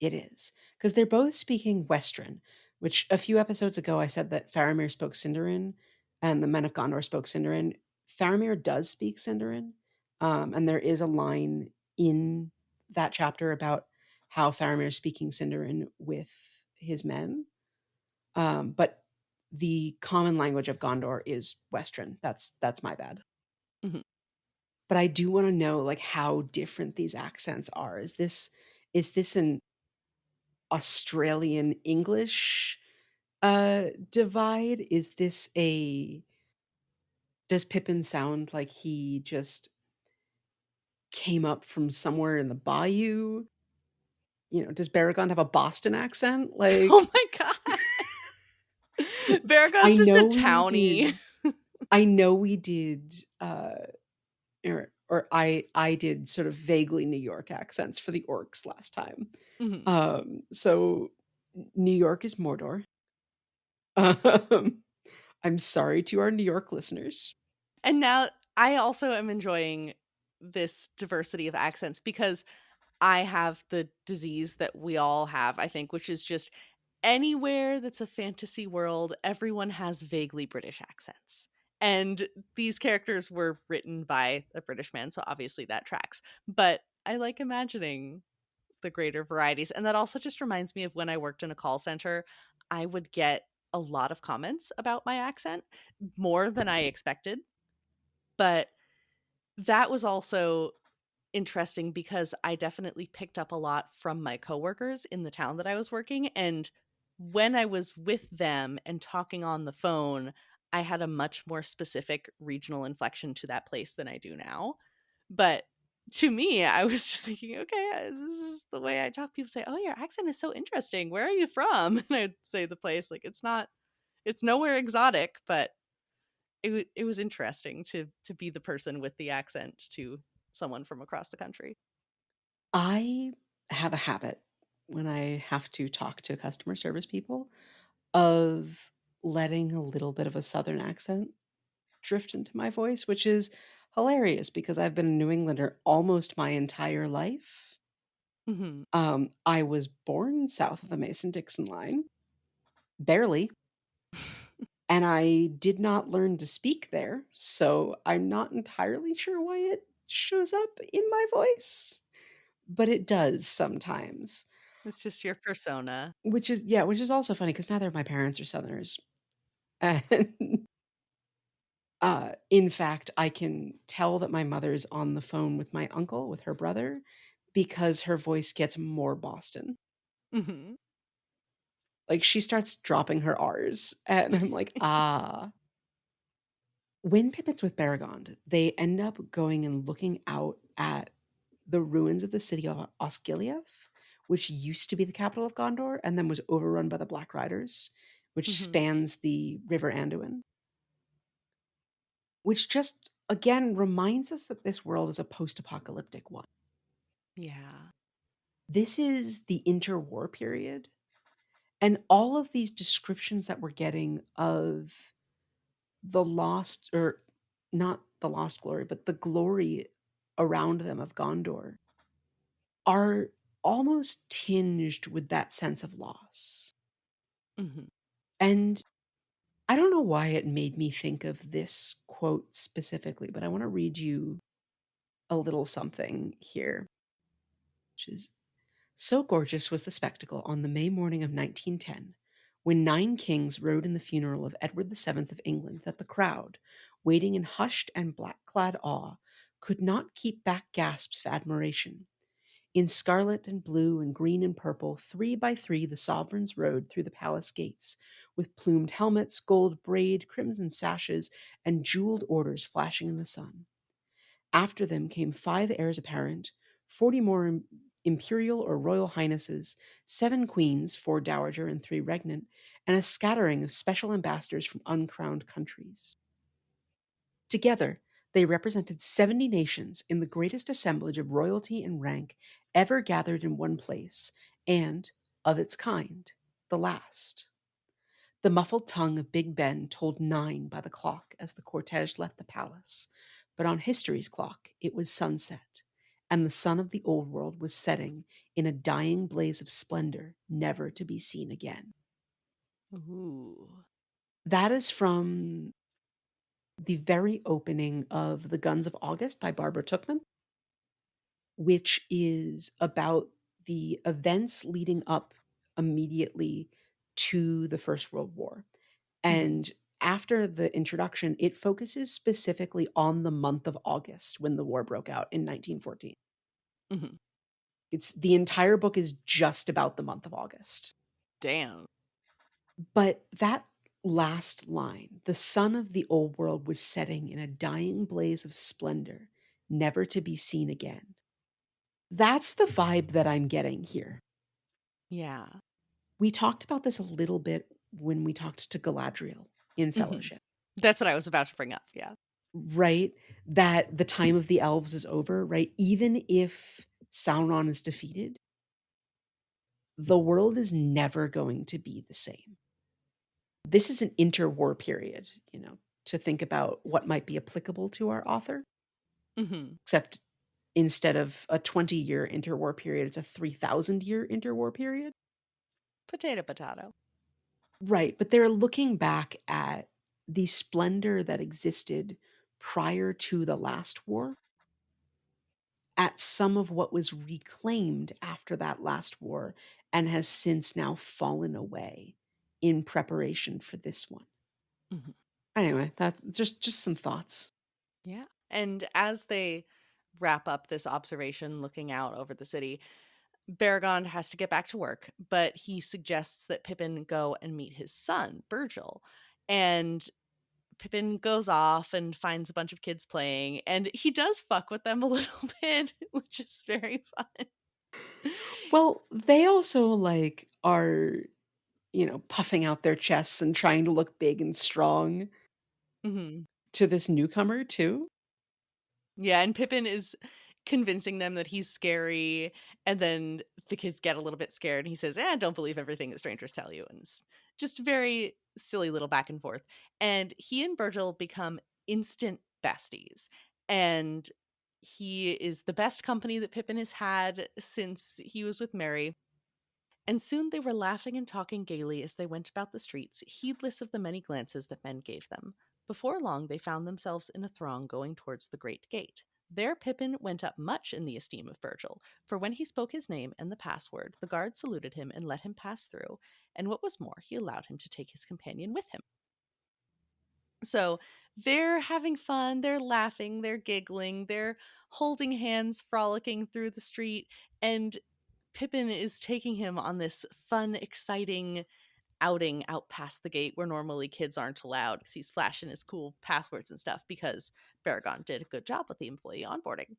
Speaker 2: it is, because they're both speaking Westron, which a few episodes ago I said that Faramir spoke Sindarin and the Men of Gondor spoke Sindarin. Faramir does speak Sindarin, and there is a line in that chapter about how Faramir is speaking Sindarin with his men. But the common language of Gondor is Westron. That's my bad.
Speaker 1: Mhm.
Speaker 2: But I do want to know, like, how different these accents are. Is this an Australian English divide? Is this a Does Pippin sound like he just came up from somewhere in the bayou? Does Baragon have a Boston accent?
Speaker 1: Oh
Speaker 2: Like,
Speaker 1: my god.
Speaker 2: I
Speaker 1: Baragon's just a
Speaker 2: know we
Speaker 1: townie.
Speaker 2: did I know we did or I did sort of vaguely New York accents for the orcs last time.
Speaker 1: Mhm.
Speaker 2: So New York is Mordor. Um, I'm sorry to our New York listeners.
Speaker 1: And now I also am enjoying this diversity of accents because I have the disease that we all have, I think, which is just anywhere that's a fantasy world, everyone has vaguely British accents. And these characters were written by a British man, so obviously that tracks. But I like imagining the greater varieties. And that also just reminds me of when I worked in a call center, I would get a lot of comments about my accent, more than I expected. But that was also interesting because I definitely picked up a lot from my coworkers in the town that I was working, and when I was with them and talking on the phone, I had a much more specific regional inflection to that place than I do now. But to me, I was just thinking, "Okay, this is the way I talk." People say, "Oh, your accent is so interesting. Where are you from?" And I'd say the place, like, it's nowhere exotic, but it was interesting to be the person with the accent to someone from across the country.
Speaker 2: I have a habit when I have to talk to customer service people of letting a little bit of a Southern accent drift into my voice, which is hilarious because I've been a New Englander almost my entire life.
Speaker 1: Mhm.
Speaker 2: I was born south of the Mason-Dixon line, barely, and I did not learn to speak there, so I'm not entirely sure why it shows up in my voice, but it does sometimes.
Speaker 1: It's just your persona.
Speaker 2: Which is yeah, which is also funny because neither of my parents are Southerners, and, in fact, I can tell that my mother's on the phone with my uncle, with her brother, because her voice gets more Boston.
Speaker 1: Mhm.
Speaker 2: Like, she starts dropping her R's, and I'm like, "Ah." When Pippin's with Baragond, they end up going and looking out at the ruins of the city of Osgiliath, which used to be the capital of Gondor and then was overrun by the Black Riders, which
Speaker 1: Mhm.
Speaker 2: spans the River Anduin, which just again reminds us that this world is a post-apocalyptic one.
Speaker 1: Yeah.
Speaker 2: This is the interwar period, and all of these descriptions that we're getting of the lost or not the lost glory, but the glory around them of Gondor are almost tinged with that sense of loss.
Speaker 1: Mhm.
Speaker 2: And I don't know why it made me think of this quote specifically, but I want to read you a little something here, which is so gorgeous was the spectacle on the May morning of 1910, when 9 kings rode in the funeral of Edward VII of England, that the crowd, waiting in hushed and black clad awe, could not keep back gasps of admiration. In scarlet and blue and green and purple, 3 by 3 the sovereigns rode through the palace gates, with plumed helmets, gold braid, crimson sashes, and jeweled orders flashing in the sun. After them came 5 heirs apparent, 40 more imperial or royal highnesses, 7 queens, 4 dowager and 3 regnant, and a scattering of special ambassadors from uncrowned countries. Together, they represented 70 nations in the greatest assemblage of royalty and rank ever gathered in one place, and, of its kind, the last. The muffled tongue of Big Ben told 9 by the clock as the cortege left the palace, but on history's clock it was sunset, and the sun of the old world was setting in a dying blaze of splendor never to be seen again.
Speaker 1: Ooh.
Speaker 2: That is from the very opening of The Guns of August by Barbara Tuchman, which is about the events leading up immediately to the First World War.
Speaker 1: Mhm.
Speaker 2: And after the introduction, it focuses specifically on the month of August when the war broke out in 1914.
Speaker 1: Mhm.
Speaker 2: It's the entire book is just about the month of August.
Speaker 1: Damn.
Speaker 2: But that last line, the sun of the old world was setting in a dying blaze of splendor, never to be seen again. That's the vibe that I'm getting here.
Speaker 1: Yeah.
Speaker 2: We talked about this a little bit when we talked to Galadriel in
Speaker 1: Mhm.
Speaker 2: Fellowship,
Speaker 1: That's what I was about to bring up, yeah.
Speaker 2: right? That the time of the elves is over, right? Even if Sauron is defeated, the world is never going to be the same. This is an interwar period, to think about what might be applicable to our author,
Speaker 1: Mhm.
Speaker 2: except instead of a 20-year interwar period, it's a 3,000-year interwar period.
Speaker 1: Potato, potato.
Speaker 2: Right, but they're looking back at the splendor that existed prior to the last war, at some of what was reclaimed after that last war and has since now fallen away in preparation for this one.
Speaker 1: Mhm.
Speaker 2: Anyway, that's just some thoughts.
Speaker 1: Yeah. And as they wrap up this observation looking out over the city, Baragon has to get back to work, but he suggests that Pippin go and meet his son, Virgil. And Pippin goes off and finds a bunch of kids playing, and he does fuck with them a little bit, which is very fun.
Speaker 2: Well, they also, like, are, puffing out their chests and trying to look big and strong
Speaker 1: Mhm.
Speaker 2: to this newcomer too.
Speaker 1: Yeah, and Pippin is convincing them that he's scary, and then the kids get a little bit scared, and he says, don't believe everything that strangers tell you," and it's just very silly little back and forth, and he and Virgil become instant besties, and he is the best company that Pippin has had since he was with Mary. And soon they were laughing and talking gaily as they went about the streets, heedless of the many glances that men gave them. Before long, they found themselves in a throng going towards the great gate. There Pippin went up much in the esteem of Virgil, for when he spoke his name and the password, the guard saluted him and let him pass through, and what was more, he allowed him to take his companion with him. So they're having fun, they're laughing, they're giggling, they're holding hands, frolicking through the street, and Pippin is taking him on this fun, exciting outing out past the gate where normally kids aren't allowed because he's flashing his cool passwords and stuff because Baragon did a good job with the employee onboarding.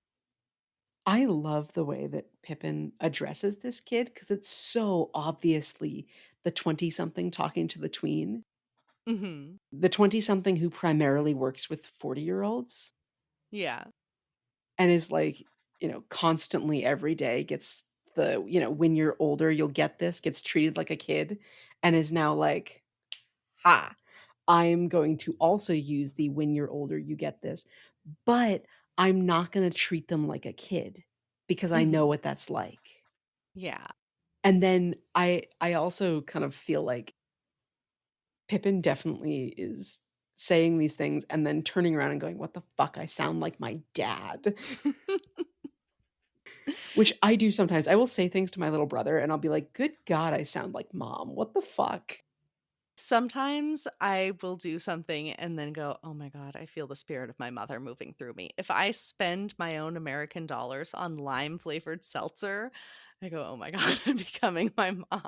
Speaker 2: I love the way that Pippin addresses this kid because it's so obviously the 20-something talking to the tween.
Speaker 1: Hmm.
Speaker 2: The 20-something who primarily works with 40-year-olds
Speaker 1: Yeah.
Speaker 2: and is like, constantly every day gets the, "When you're older, you'll get this," gets treated like a kid, and is now like, "Ha, I'm going to also use the 'when you're older, you get this,' but I'm not gonna treat them like a kid because I know
Speaker 1: Hmm.
Speaker 2: what that's like."
Speaker 1: Yeah.
Speaker 2: And then I also kind of feel like Pippin definitely is saying these things and then turning around and going, "What the fuck? I sound like my dad." Which I do sometimes. I will say things to my little brother and I'll be like, "Good God, I sound like mom. What the fuck?"
Speaker 1: Sometimes I will do something and then go, oh my God, I feel the spirit of my mother moving through me. If I spend my own American dollars on lime flavored seltzer, I go, oh my God, I'm becoming my mom.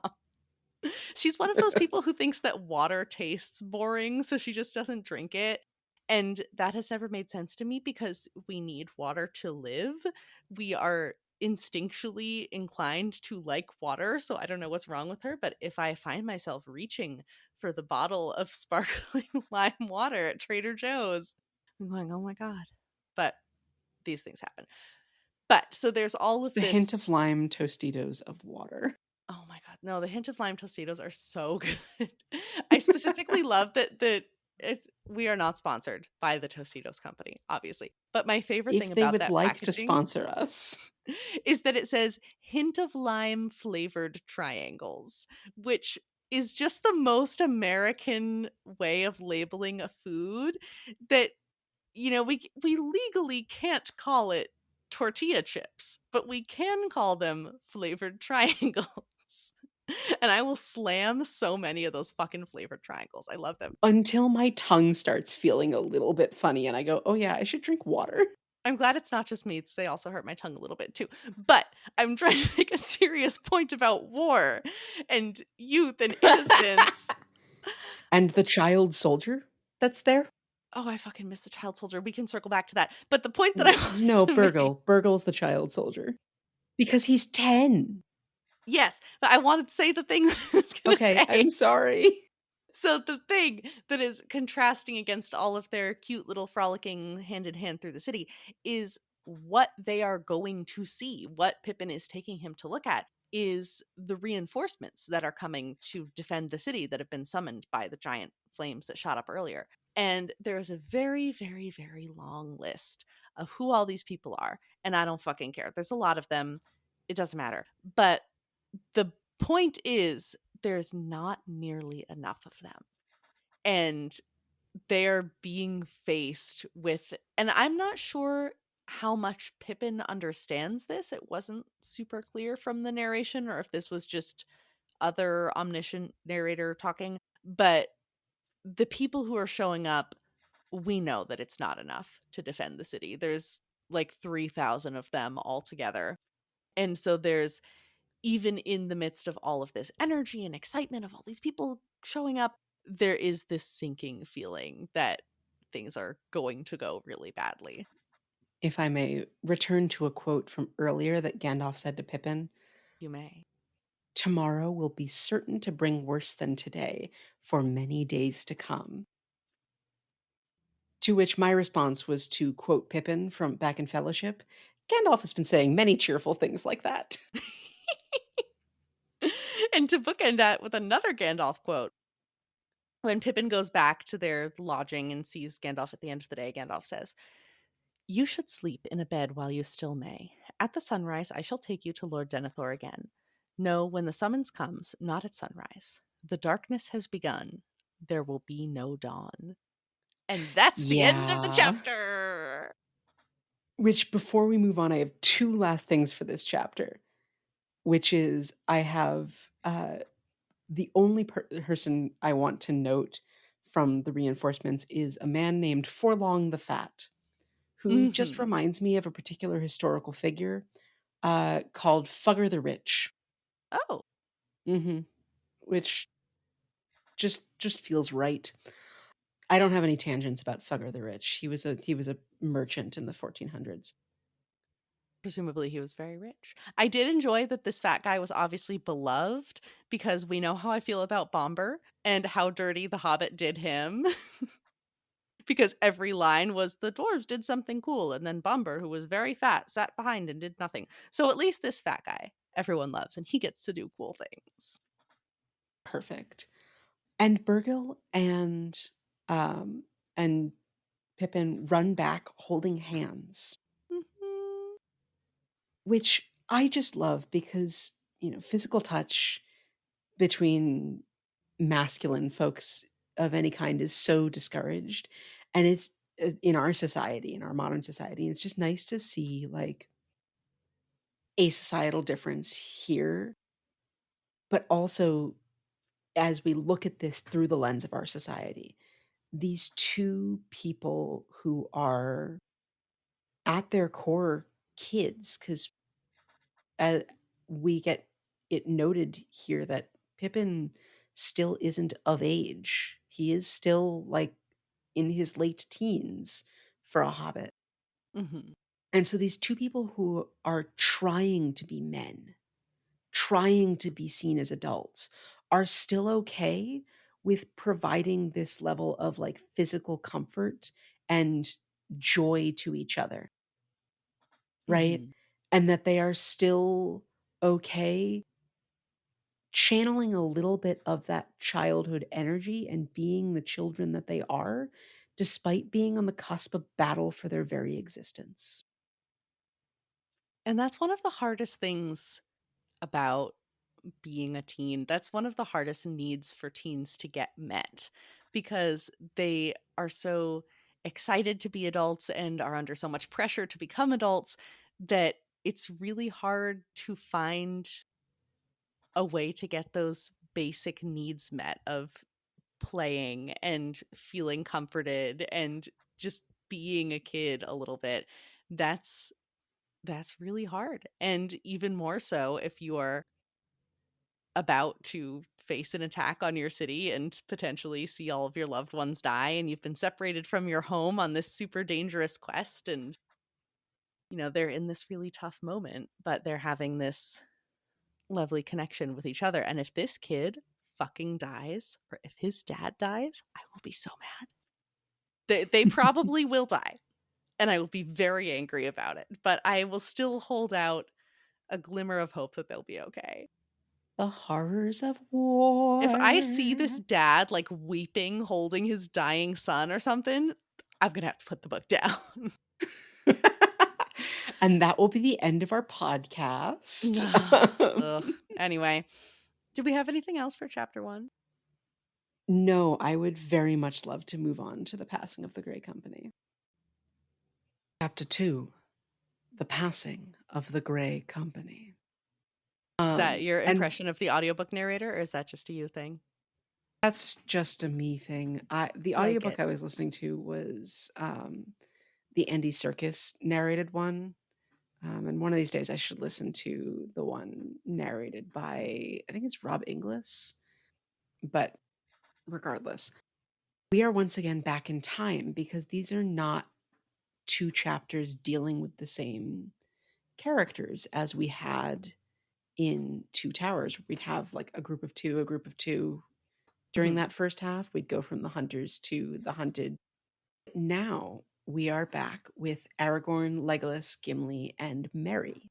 Speaker 1: She's one of those people who thinks that water tastes boring, so she just doesn't drink it. And that has never made sense to me because we need water to live. We are instinctually inclined to like water, so I don't know what's wrong with her. But if I find myself reaching for the bottle of sparkling lime water at Trader Joe's, I'm going, oh my God. But these things happen. But so there's all
Speaker 2: It's
Speaker 1: of
Speaker 2: the hint
Speaker 1: this.
Speaker 2: of lime Tostitos of water.
Speaker 1: Oh my god, no, the hint of lime Tostitos are so good. I specifically love that we are not sponsored by the Tostitos company, obviously. But my favorite thing
Speaker 2: If they
Speaker 1: about
Speaker 2: would
Speaker 1: that
Speaker 2: like to
Speaker 1: packaging
Speaker 2: sponsor us.
Speaker 1: is that it says hint of lime flavored triangles, which is just the most American way of labeling a food that we legally can't call it tortilla chips, but we can call them flavored triangles. And I will slam so many of those fucking flavored triangles. I love them.
Speaker 2: Until my tongue starts feeling a little bit funny and I go, "Oh, yeah, I should drink water."
Speaker 1: I'm glad it's not just meats. They also hurt my tongue a little bit too. But I'm trying to make a serious point about war and youth and innocence.
Speaker 2: And the child soldier that's there?
Speaker 1: Oh, I fucking miss the child soldier. We can circle back to that. But the point that I wanted
Speaker 2: No,
Speaker 1: to make,
Speaker 2: Burgle. Burgle's the child soldier. Because he's 10.
Speaker 1: yes, but I wanted to say the thing that I was going to
Speaker 2: Okay,
Speaker 1: say.
Speaker 2: I'm sorry.
Speaker 1: So the thing that is contrasting against all of their cute little frolicking hand in hand through the city is what they are going to see, what Pippin is taking him to look at. is the reinforcements that are coming to defend the city that have been summoned by the giant flames that shot up earlier. And there's a very, very, very long list of who all these people are. And I don't fucking care. There's a lot of them. It doesn't matter. But the point is, there's not nearly enough of them. And they're being faced with, and I'm not sure how much Pippin understands this. It wasn't super clear from the narration, or if this was just other omniscient narrator talking, but the people who are showing up, we know that it's not enough to defend the city. There's like 3,000 of them altogether. And so there's, even in the midst of all of this energy and excitement of all these people showing up, there is this sinking feeling that things are going to go really badly.
Speaker 2: If I may return to a quote from earlier that Gandalf said to Pippin,
Speaker 1: You may.
Speaker 2: "Tomorrow will be certain to bring worse than today for many days to come." To which my response was to quote Pippin from back in Fellowship, "Gandalf has been saying many cheerful things like that."
Speaker 1: And to bookend that with another Gandalf quote, when Pippin goes back to their lodging and sees Gandalf at the end of the day, Gandalf says, "You should sleep in a bed while you still may. At the sunrise, I shall take you to Lord Denethor again. No, when the summons comes, not at sunrise. The darkness has begun. There will be no dawn." And that's the end of the
Speaker 2: Yeah.
Speaker 1: chapter.
Speaker 2: Which before we move on, I have 2 last things for this chapter, which is I have, the only person I want to note from the reinforcements is a man named Forlong the Fat, who just
Speaker 1: Hmm.
Speaker 2: reminds me of a particular historical figure, called Fugger the Rich.
Speaker 1: Oh,
Speaker 2: Mhm. Which just feels right. I don't have any tangents about Fugger the Rich. He was a merchant in the 1400s.
Speaker 1: presumably he was very rich. I did enjoy that this fat guy was obviously beloved, because we know how I feel about Bomber and how dirty the Hobbit did him. Because every line was the dwarves did something cool, and then Bomber, who was very fat, sat behind and did nothing. So at least this fat guy everyone loves, and he gets to do cool things.
Speaker 2: Perfect. And Burgle um, and Pippin run back holding hands,
Speaker 1: Mhm.
Speaker 2: which I just love because, physical touch between masculine folks of any kind is so discouraged. And it's in our society, in our modern society, it's just nice to see like a societal difference here, but also as we look at this through the lens of our society, these two people who are at their core kids, because we get it noted here that Pippin still isn't of age. He is still like in his late teens for a hobbit.
Speaker 1: Mhm.
Speaker 2: And so these two people who are trying to be men, trying to be seen as adults, are still okay with providing this level of like physical comfort and joy to each other, right?
Speaker 1: Mhm.
Speaker 2: And that they are still okay channeling a little bit of that childhood energy and being the children that they are, despite being on the cusp of battle for their very existence.
Speaker 1: And that's one of the hardest things about being a teen. That's one of the hardest needs for teens to get met, because they are so excited to be adults and are under so much pressure to become adults that it's really hard to find a way to get those basic needs met of playing and feeling comforted and just being a kid a little bit. That's that's really hard. And even more so if you are about to face an attack on your city and potentially see all of your loved ones die, and you've been separated from your home on this super dangerous quest, and they're in this really tough moment, but they're having this lovely connection with each other. And if this kid fucking dies, or if his dad dies, I will be so mad. They probably will die, and I will be very angry about it, but I will still hold out a glimmer of hope that they'll be okay.
Speaker 2: The horrors of
Speaker 1: If I see
Speaker 2: war.
Speaker 1: this dad, like, weeping, holding his dying son or something, I'm gonna have to put the book down.
Speaker 2: And that will be the end of our podcast.
Speaker 1: Ugh. Anyway, do we have anything else for chapter 1?
Speaker 2: No, I would very much love to move on to the passing of the Grey Company. Chapter 2, the passing of the Grey Company.
Speaker 1: Is that your
Speaker 2: And
Speaker 1: impression of the audiobook narrator, or is that just a you thing?
Speaker 2: that's just a me thing. The
Speaker 1: Like
Speaker 2: audiobook
Speaker 1: it.
Speaker 2: I was listening to was the Andy Serkis narrated one. And one of these days I should listen to the one narrated by, I think it's Rob Inglis. But regardless, we are once again back in time because these are not two chapters dealing with the same characters as we had in Two Towers. We'd have like a group of two, a group of two. During
Speaker 1: Mhm.
Speaker 2: that first half, we'd go from the hunters to the hunted. Now we are back with Aragorn, Legolas, Gimli, and Merry.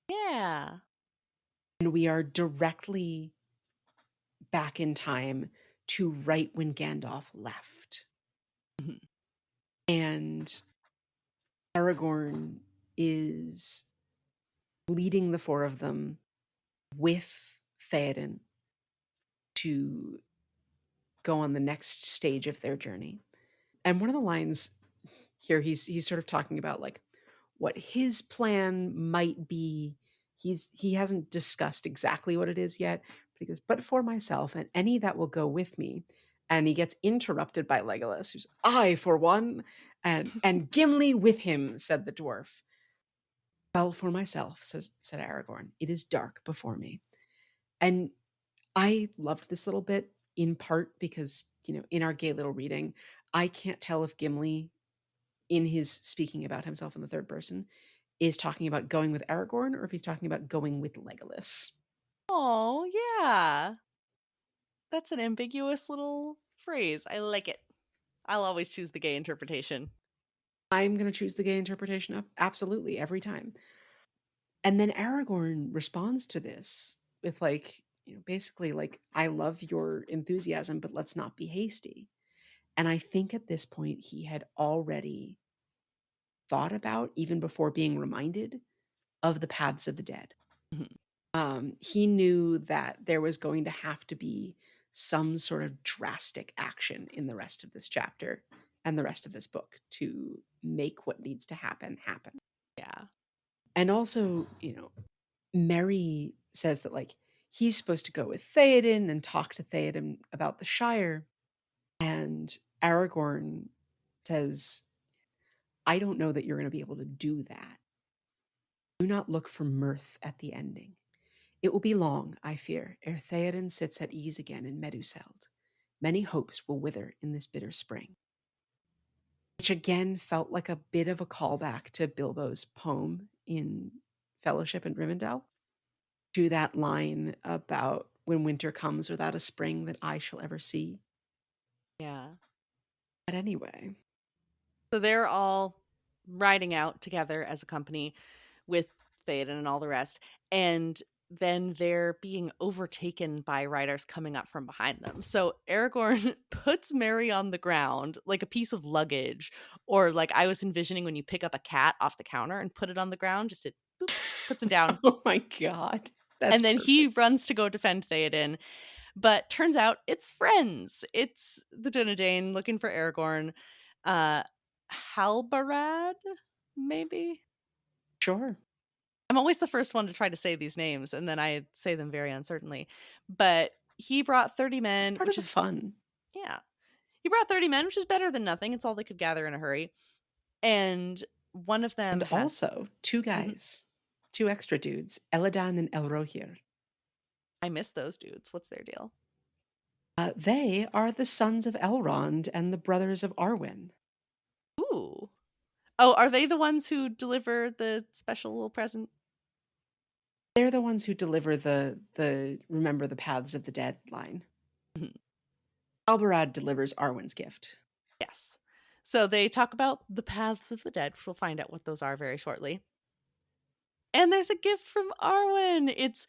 Speaker 1: Yeah.
Speaker 2: And we are directly back in time to right when Gandalf left.
Speaker 1: Mhm.
Speaker 2: And Aragorn is leading the four of them with Theoden to go on the next stage of their journey. And one of the lines here, he's sort of talking about like what his plan might be. He hasn't discussed exactly what it is yet, but he goes, "But for myself and any that will go with me." And he gets interrupted by Legolas, who's, "I for one, and Gimli with him," said the dwarf. "Well, for myself," said Aragorn, "it is dark before me." And I loved this little bit in part because, in our gay little reading, I can't tell if Gimli, in his speaking about himself in the third person, is talking about going with Aragorn or if he's talking about going with Legolas.
Speaker 1: Oh, yeah. That's an ambiguous little phrase. I like it. I'll always choose the gay interpretation.
Speaker 2: I'm going to choose the gay interpretation of absolutely every time. And then Aragorn responds to this with like, basically like, "I love your enthusiasm, but let's not be hasty." And I think at this point he had already thought about, even before being reminded, of the paths of the dead.
Speaker 1: Mhm.
Speaker 2: He knew that there was going to have to be some sort of drastic action in the rest of this chapter and the rest of this book to make what needs to happen happen.
Speaker 1: Yeah.
Speaker 2: And also, Merry says that like he's supposed to go with Theoden and talk to Theoden about the Shire. And Aragorn says, "I don't know that you're going to be able to do that. Do not look for mirth at the ending. It will be long, I fear, ere Theoden sits at ease again in Meduseld. Many hopes will wither in this bitter spring." Which again felt like a bit of a callback to Bilbo's poem in Fellowship in Rivendell, to that line about when winter comes without a spring that I shall ever see.
Speaker 1: Yeah.
Speaker 2: But anyway,
Speaker 1: So they're all riding out together as a company with Theoden and all the rest. And then they're being overtaken by riders coming up from behind them. So Aragorn puts Merry on the ground like a piece of luggage, or like I was envisioning when you pick up a cat off the counter and put it on the ground, just it boop, puts him down.
Speaker 2: oh my God, that's
Speaker 1: And then he
Speaker 2: perfect.
Speaker 1: runs to go defend Theoden. But turns out it's friends. It's the Dunedain looking for Aragorn. Uh Halbarad, maybe?
Speaker 2: Sure.
Speaker 1: I'm always the first one to try to say these names, and then I say them very uncertainly. But he brought 30
Speaker 2: It's
Speaker 1: men,
Speaker 2: part of
Speaker 1: which
Speaker 2: the
Speaker 1: is
Speaker 2: fun.
Speaker 1: yeah. He brought 30 men, which is better than nothing. It's all they could gather in a hurry. And one of them
Speaker 2: And
Speaker 1: has
Speaker 2: also, two
Speaker 1: Mhm.
Speaker 2: guys, two extra dudes, Eladan and Elrohir.
Speaker 1: I miss those dudes. What's their deal?
Speaker 2: They are the sons of Elrond and the brothers of Arwen.
Speaker 1: Ooh. Oh, are they the ones who deliver the special little present?
Speaker 2: They're the ones who deliver the "Remember the Paths of the Dead" line.
Speaker 1: Mhm.
Speaker 2: Albarad delivers Arwen's gift.
Speaker 1: Yes. So they talk about the paths of the dead, which we'll find out what those are very shortly. And there's a gift from Arwen. It's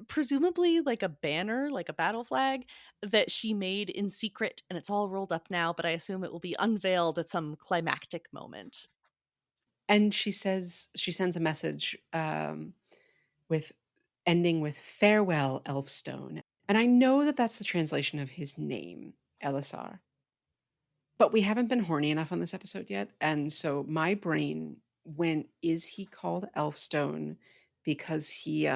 Speaker 1: presumably like a banner, like a battle flag that she made in secret, and it's all rolled up now, but I assume it will be unveiled at some climactic moment.
Speaker 2: And she sends a message with ending with farewell, Elfstone. And I know that that's the translation of his name, Elisar. But we haven't been horny enough on this episode yet. And so my brain went, is he called Elfstone because he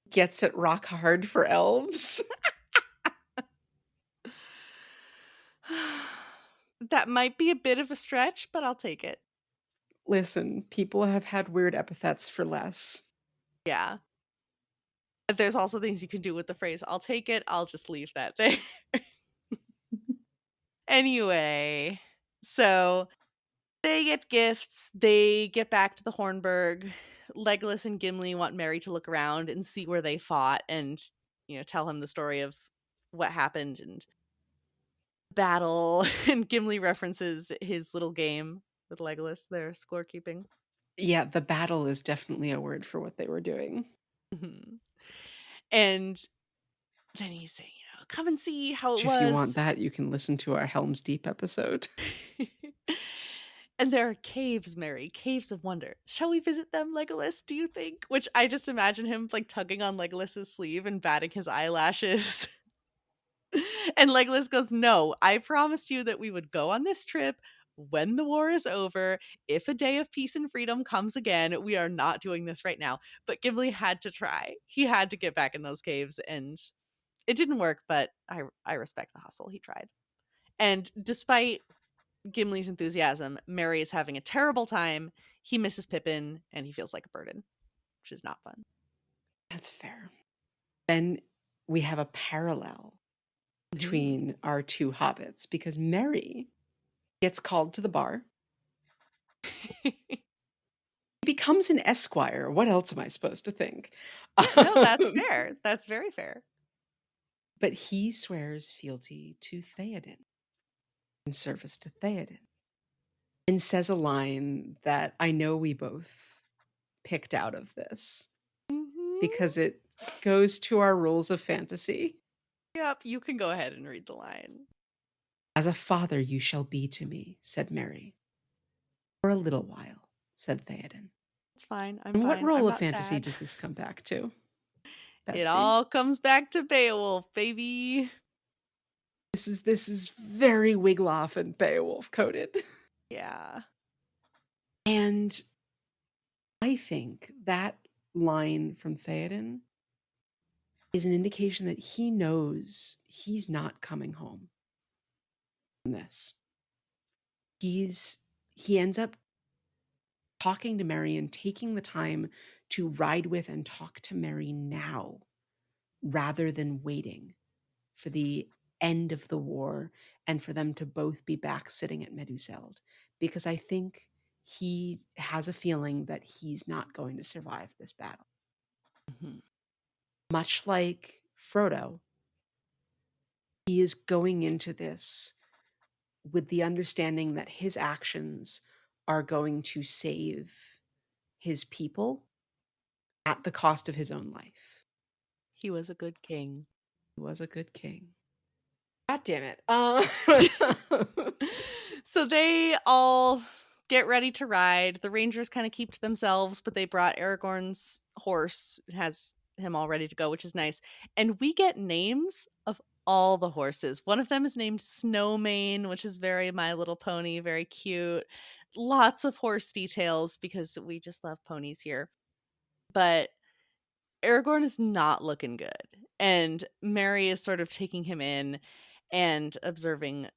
Speaker 2: gets it rock hard for elves?
Speaker 1: That might be a bit of a stretch, but I'll take it.
Speaker 2: Listen, people have had weird epithets for less.
Speaker 1: Yeah. But there's also things you can do with the phrase, I'll take it, I'll just leave that there. Anyway, so they get gifts, they get back to the Hornburg. Legolas and Gimli want Merry to look around and see where they fought and, tell him the story of what happened and battle. And Gimli references his little game with Legolas, their scorekeeping.
Speaker 2: Yeah, the battle is definitely a word for what they were doing.
Speaker 1: Mhm. And then he's saying, come and see how it
Speaker 2: Which, if you want
Speaker 1: was.
Speaker 2: that, you can listen to our Helm's Deep episode.
Speaker 1: And there are caves, Mary, caves of wonder. Shall we visit them, Legolas, do you think? Which I just imagine him like tugging on Legolas's sleeve and batting his eyelashes. And Legolas goes, no, I promised you that we would go on this trip when the war is over. If a day of peace and freedom comes again, we are not doing this right now. But Gimli had to try. He had to get back in those caves, and it didn't work, but I respect the hustle. He tried. And despite Gimli's enthusiasm, Merry is having a terrible time. He misses Pippin, and he feels like a burden, which is not fun.
Speaker 2: That's fair. Then we have a parallel
Speaker 1: Mhm.
Speaker 2: between our two hobbits because Merry gets called to the bar. He becomes an esquire. What else am I supposed to think?
Speaker 1: Yeah, no, that's fair. That's very fair.
Speaker 2: But he swears fealty to Theoden in service to Theoden and says a line that I know we both picked out of this
Speaker 1: Mhm.
Speaker 2: because it goes to our rules of fantasy.
Speaker 1: Yep, you can go ahead and read the line.
Speaker 2: As a father you shall be to me, said Merry. For a little while, said Theoden.
Speaker 1: It's fine. I'm
Speaker 2: And what
Speaker 1: fine. I'm
Speaker 2: role of
Speaker 1: not
Speaker 2: fantasy
Speaker 1: sad.
Speaker 2: does this come back to,
Speaker 1: It
Speaker 2: Bestie?
Speaker 1: all comes back to Beowulf, baby.
Speaker 2: This is very Wiglaf and Beowulf coded.
Speaker 1: Yeah.
Speaker 2: And I think that line from Theoden is an indication that he knows he's not coming home from this. He ends up talking to Mary and taking the time to ride with and talk to Mary now rather than waiting for the end of the war and for them to both be back sitting at Meduseld, because I think he has a feeling that he's not going to survive this battle.
Speaker 1: Mhm.
Speaker 2: Much like Frodo, he is going into this with the understanding that his actions are going to save his people at the cost of his own life.
Speaker 1: He was a good king.
Speaker 2: He was a good king. God damn it.
Speaker 1: So they all get ready to ride. The Rangers kind of keep to themselves, but they brought Aragorn's horse. It has him all ready to go, which is nice. And we get names of all the horses. One of them is named Snowmane, which is very My Little Pony, very cute. Lots of horse details because we just love ponies here. But Aragorn is not looking good. And Mary is sort of taking him in and observing.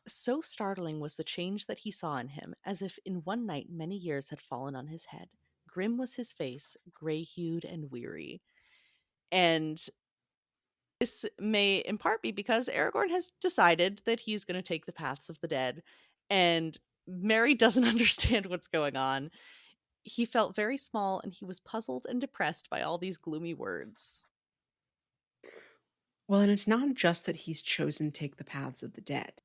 Speaker 1: So startling was the change that he saw in him, as if in one night many years had fallen on his head. Grim was his face, gray hued and weary. And this may in part be because Aragorn has decided that he's going to take the paths of the dead, and Merry doesn't understand what's going on. He felt very small and he was puzzled and depressed by all these gloomy words.
Speaker 2: Well, and it's not just that he's chosen to take the paths of the dead.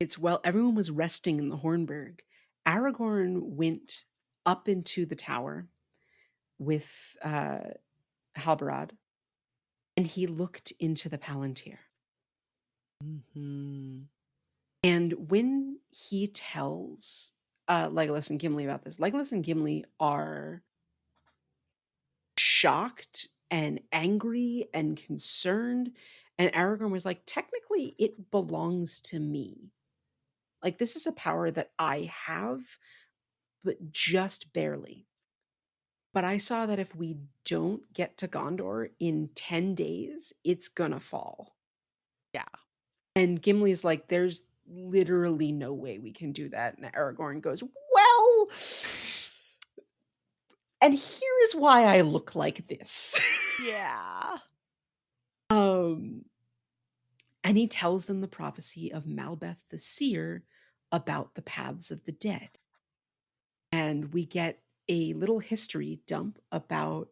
Speaker 2: It's, well, everyone was resting in the Hornburg. Aragorn went up into the tower with Halbarad, and he looked into the Palantir.
Speaker 1: Mhm.
Speaker 2: And when he tells Legolas and Gimli about this, Legolas and Gimli are shocked and angry and concerned. And Aragorn was like, technically, it belongs to me. Like, this is a power that I have, but just barely. But I saw that if we don't get to Gondor in 10 days, it's gonna fall.
Speaker 1: Yeah.
Speaker 2: And Gimli's like, there's literally no way we can do that. And Aragorn goes, well, and here is why I look like this.
Speaker 1: Yeah.
Speaker 2: um, and he tells them the prophecy of Malbeth the seer about the paths of the dead. And we get a little history dump about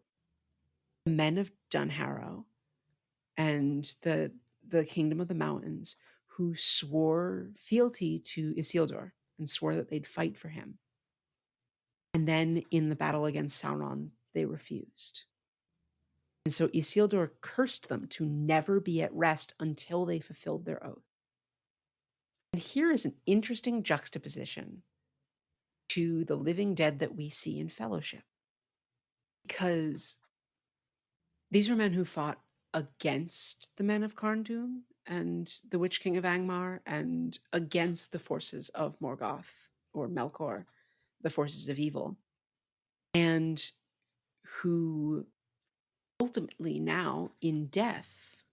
Speaker 2: the men of Dunharrow and the kingdom of the mountains who swore fealty to Isildur and swore that they'd fight for him. And then in the battle against Sauron, they refused. And so Isildur cursed them to never be at rest until they fulfilled their oath. And here is an interesting juxtaposition to the living dead that we see in Fellowship. Because these were men who fought against the men of Carndum and the Witch King of Angmar and against the forces of Morgoth or Melkor, the forces of evil, and who ultimately now in death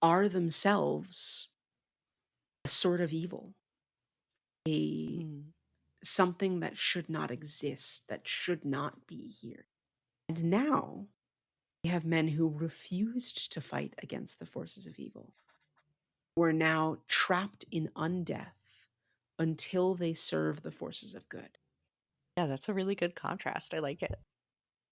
Speaker 2: are themselves a sort of evil, a
Speaker 1: Mm.
Speaker 2: something that should not exist, that should not be here. And now we have men who refused to fight against the forces of evil, who are now trapped in undeath until they serve the forces of good.
Speaker 1: Yeah, that's a really good contrast. I like it.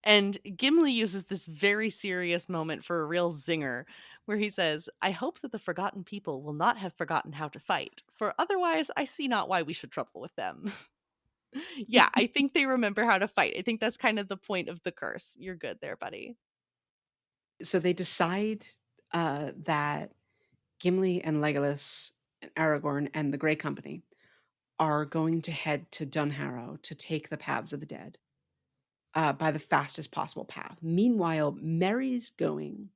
Speaker 1: And Gimli uses this very serious moment for a real zinger, where he says, I hope that the forgotten people will not have forgotten how to fight, for otherwise I see not why we should trouble with them. Yeah, I think they remember how to fight. I think that's kind of the point of the curse. You're good there, buddy.
Speaker 2: So they decide that Gimli and Legolas and Aragorn and the Grey Company are going to head to Dunharrow to take the paths of the dead by the fastest possible path. Meanwhile, Merry's going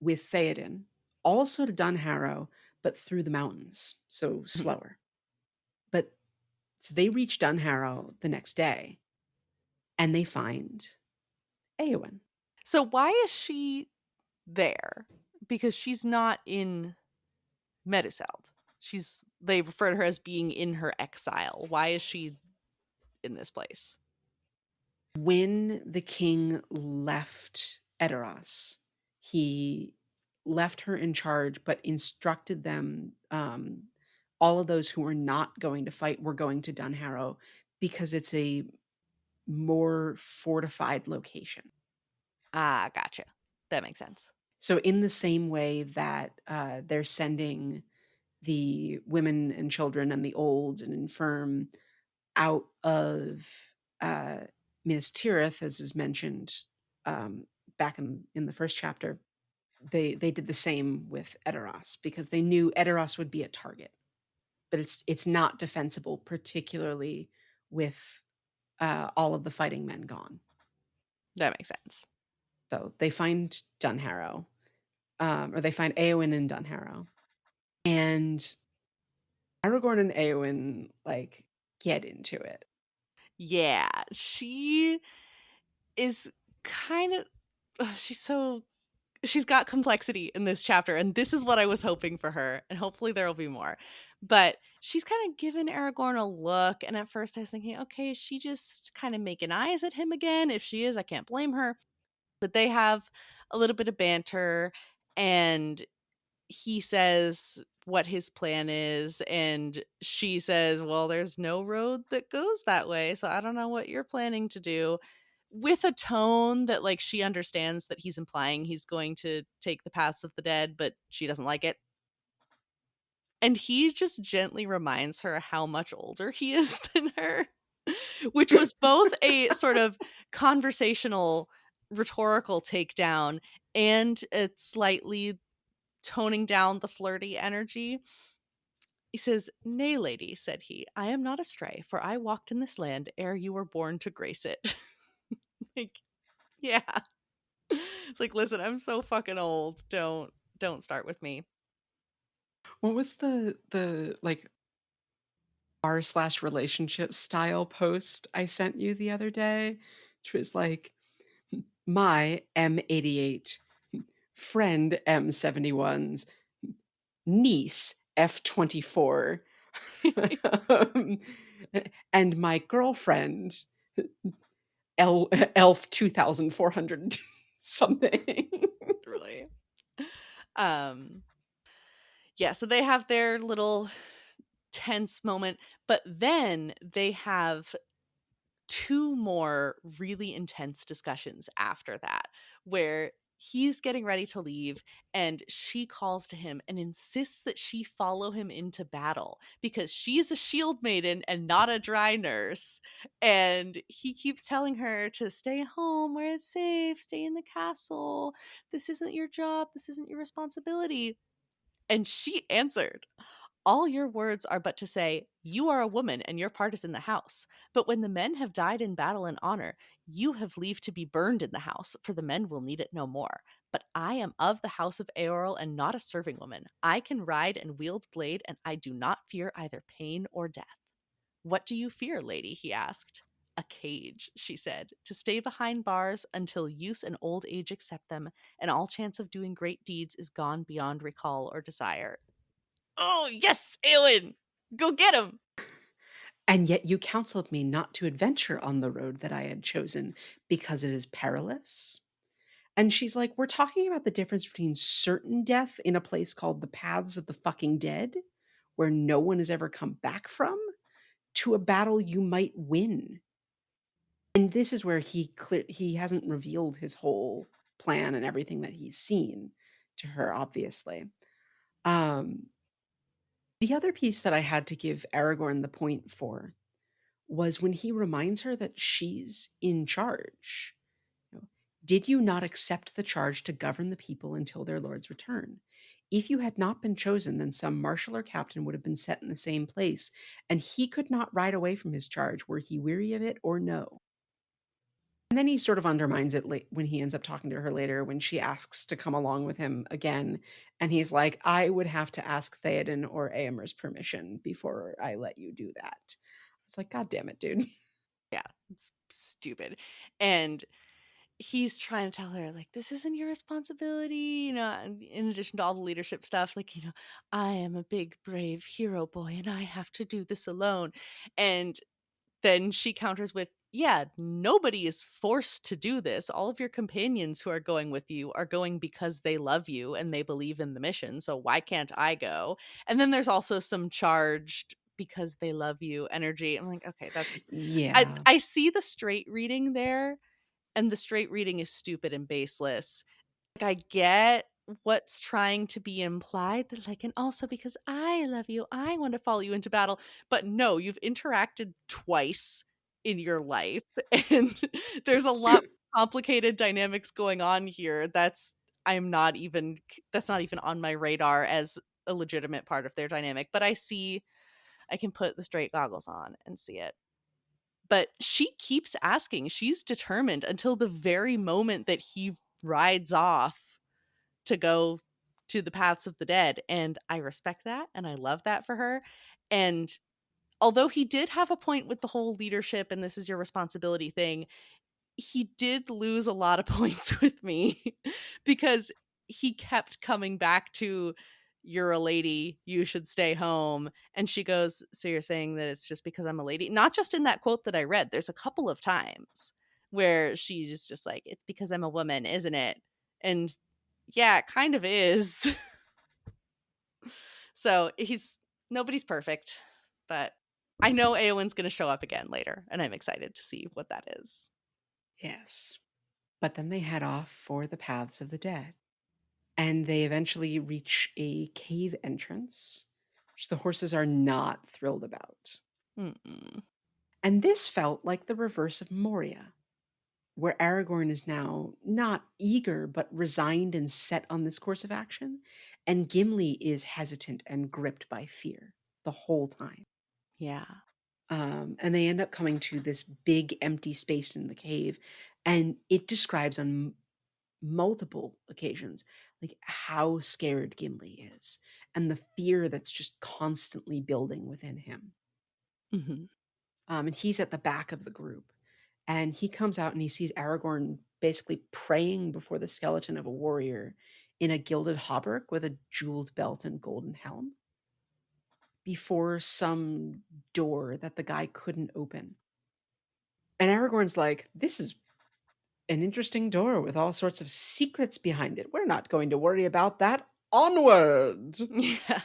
Speaker 2: with Theoden also to Dunharrow, but through the mountains, so slower. But so they reach Dunharrow the next day and they find Eowyn.
Speaker 1: So why is she there? Because she's not in Meduseld. They refer to her as being in her exile. Why is she in this place?
Speaker 2: When the king left Edoras, he left her in charge, but instructed them, all of those who were not going to fight were going to Dunharrow because it's a more fortified location.
Speaker 1: Ah, gotcha. That makes sense.
Speaker 2: So, in the same way that they're sending the women and children and the old and infirm out of uh, Minas Tirith, as is mentioned um, back in the first chapter, they did the same with Edoras because they knew Edoras would be a target, but it's not defensible, particularly with all of the fighting men gone.
Speaker 1: That makes sense.
Speaker 2: So they find Dunharrow, or they find Eowyn in Dunharrow, and Aragorn and Eowyn like get into it.
Speaker 1: Yeah, she is kind of she's got complexity in this chapter, and this is what I was hoping for her, and hopefully there'll be more. But she's kind of given Aragorn a look, and at first I was thinking, okay, is she just kind of making eyes at him again? If she is, I can't blame her. But they have a little bit of banter, and he says what his plan is, and she says, well, there's no road that goes that way, so I don't know what you're planning to do, with a tone that like she understands that he's implying he's going to take the paths of the dead, but she doesn't like it. And he just gently reminds her how much older he is than her. which was both a sort of conversational, rhetorical takedown and it's slightly toning down the flirty energy. He says, "Nay, lady," said he, "I am not astray, for I walked in this land ere you were born to grace it." Like, yeah. It's like, listen, I'm so fucking old. Don't start with me.
Speaker 2: What was the like r/relationship style post I sent you the other day? Which was like, my M88, friend M71's, niece F24, um, and my girlfriend Elf 2400 something.
Speaker 1: Really. Um yeah, so they have their little tense moment, but then they have two more really intense discussions after that where he's getting ready to leave and she calls to him and insists that she follow him into battle because she's a shield maiden and not a dry nurse, and he keeps telling her to stay home where it's safe, stay in the castle, this isn't your job, this isn't your responsibility. And she answered, "All your words are but to say, you are a woman and your part is in the house. But when the men have died in battle and honor, you have leave to be burned in the house, for the men will need it no more. But I am of the house of Eorl and not a serving woman. I can ride and wield blade, and I do not fear either pain or death." "What do you fear, lady?" he asked. "A cage," she said, "to stay behind bars until use and old age accept them, and all chance of doing great deeds is gone beyond recall or desire." Oh, yes, Aelin! Go get him!
Speaker 2: And yet you counseled me not to adventure on the road that I had chosen because it is perilous. And she's like, we're talking about the difference between certain death in a place called the Paths of the Fucking Dead, where no one has ever come back from, to a battle you might win. And this is where he hasn't revealed his whole plan and everything that he's seen to her, obviously. Um, the other piece that I had to give Aragorn the point for was when he reminds her that she's in charge. You know, did you not accept the charge to govern the people until their lord's return? If you had not been chosen, then some marshal or captain would have been set in the same place, and he could not ride away from his charge were he weary of it or no. And then he sort of undermines it when he ends up talking to her later when she asks to come along with him again. And he's like, I would have to ask Theoden or Aomer's permission before I let you do that. It's like, God damn it, dude.
Speaker 1: Yeah, it's stupid. And he's trying to tell her, like, this isn't your responsibility, and in addition to all the leadership stuff, like, I am a big, brave hero boy and I have to do this alone. And then she counters with, yeah, nobody is forced to do this. All of your companions who are going with you are going because they love you and they believe in the mission. So why can't I go? And then there's also some charged because they love you energy. I'm like, okay, that's I
Speaker 2: Yeah.
Speaker 1: I see the straight reading there, and the straight reading is stupid and baseless. Like, I get what's trying to be implied that, like, and also because I love you, I want to follow you into battle. But no, you've interacted twice in your life, and there's a lot complicated dynamics going on here. That's not even on my radar as a legitimate part of their dynamic. But I can put the straight goggles on and see it. But she keeps asking. She's determined until the very moment that he rides off to go to the paths of the dead. And I respect that and I love that for her. And although he did have a point with the whole leadership and this is your responsibility thing, he did lose a lot of points with me because he kept coming back to, "You're a lady, you should stay home." And she goes, "So you're saying that it's just because I'm a lady?" Not just in that quote that I read. There's a couple of times where she's just like, "It's because I'm a woman, isn't it?" And yeah, it kind of is. So he's nobody's perfect, but I know Eowyn's going to show up again later, and I'm excited to see what that is.
Speaker 2: Yes. But then they head off for the Paths of the Dead. And they eventually reach a cave entrance, which the horses are not thrilled about.
Speaker 1: Mm-mm.
Speaker 2: And this felt like the reverse of Moria, where Aragorn is now not eager, but resigned and set on this course of action. And Gimli is hesitant and gripped by fear the whole time.
Speaker 1: Yeah.
Speaker 2: And they end up coming to this big empty space in the cave. And it describes on multiple occasions like how scared Gimli is and the fear that's just constantly building within him.
Speaker 1: Mhm.
Speaker 2: And he's at the back of the group. And he comes out and he sees Aragorn basically praying before the skeleton of a warrior in a gilded hauberk with a jeweled belt and golden helm before some door that the guy couldn't open. And Aragorn's like, this is an interesting door with all sorts of secrets behind it. We're not going to worry about that. Onward!
Speaker 1: Yeah.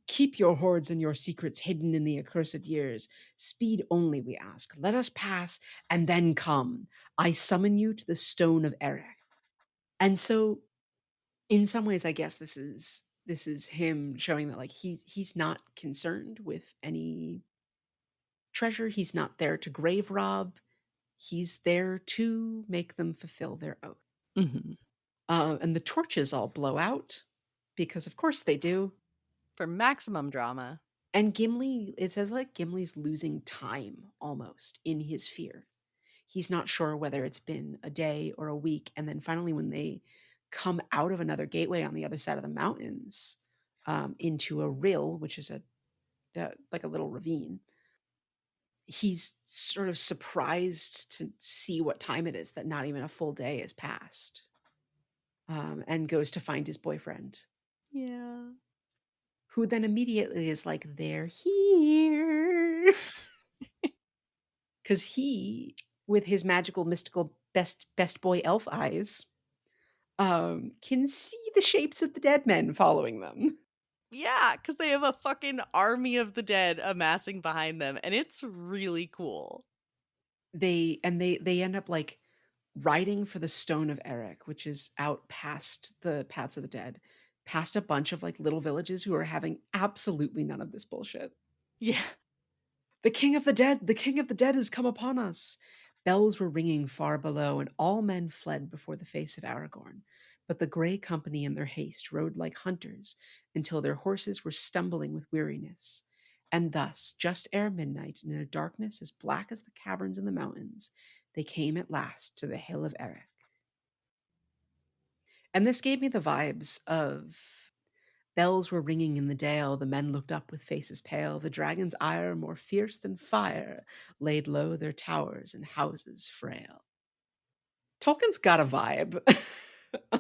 Speaker 2: Keep your hoards and your secrets hidden in the accursed years. Speed only, we ask. Let us pass, and then come. I summon you to the stone of Erech. And so, in some ways, I guess this is him showing that like he's not concerned with any treasure. He's not there to grave rob. He's there to make them fulfill their oath.
Speaker 1: Mhm.
Speaker 2: And the torches all blow out because, of course, they do.
Speaker 1: For maximum drama.
Speaker 2: And Gimli, it says like Gimli's losing time almost in his fear. He's not sure whether it's been a day or a week. And then finally, when they come out of another gateway on the other side of the mountains into a rill, which is like a little ravine, he's sort of surprised to see what time it is, that not even a full day has passed, and goes to find his boyfriend,
Speaker 1: Yeah.
Speaker 2: who then immediately is like, they're here. Because he, with his magical, mystical, best boy elf eyes, can see the shapes of the dead men following them.
Speaker 1: Yeah, because they have a fucking army of the dead amassing behind them, and it's really cool.
Speaker 2: They end up like riding for the Stone of Erech, which is out past the Paths of the Dead, past a bunch of like little villages who are having absolutely none of this bullshit.
Speaker 1: Yeah.
Speaker 2: The king of the dead has come upon us. Bells were ringing far below, and all men fled before the face of Aragorn. But the grey company in their haste rode like hunters until their horses were stumbling with weariness. And thus, just ere midnight, and in a darkness as black as the caverns in the mountains, they came at last to the hill of Erech. And this gave me the vibes of bells were ringing in the dale, the men looked up with faces pale, the dragon's ire more fierce than fire laid low their towers and houses frail. Tolkien's got a vibe.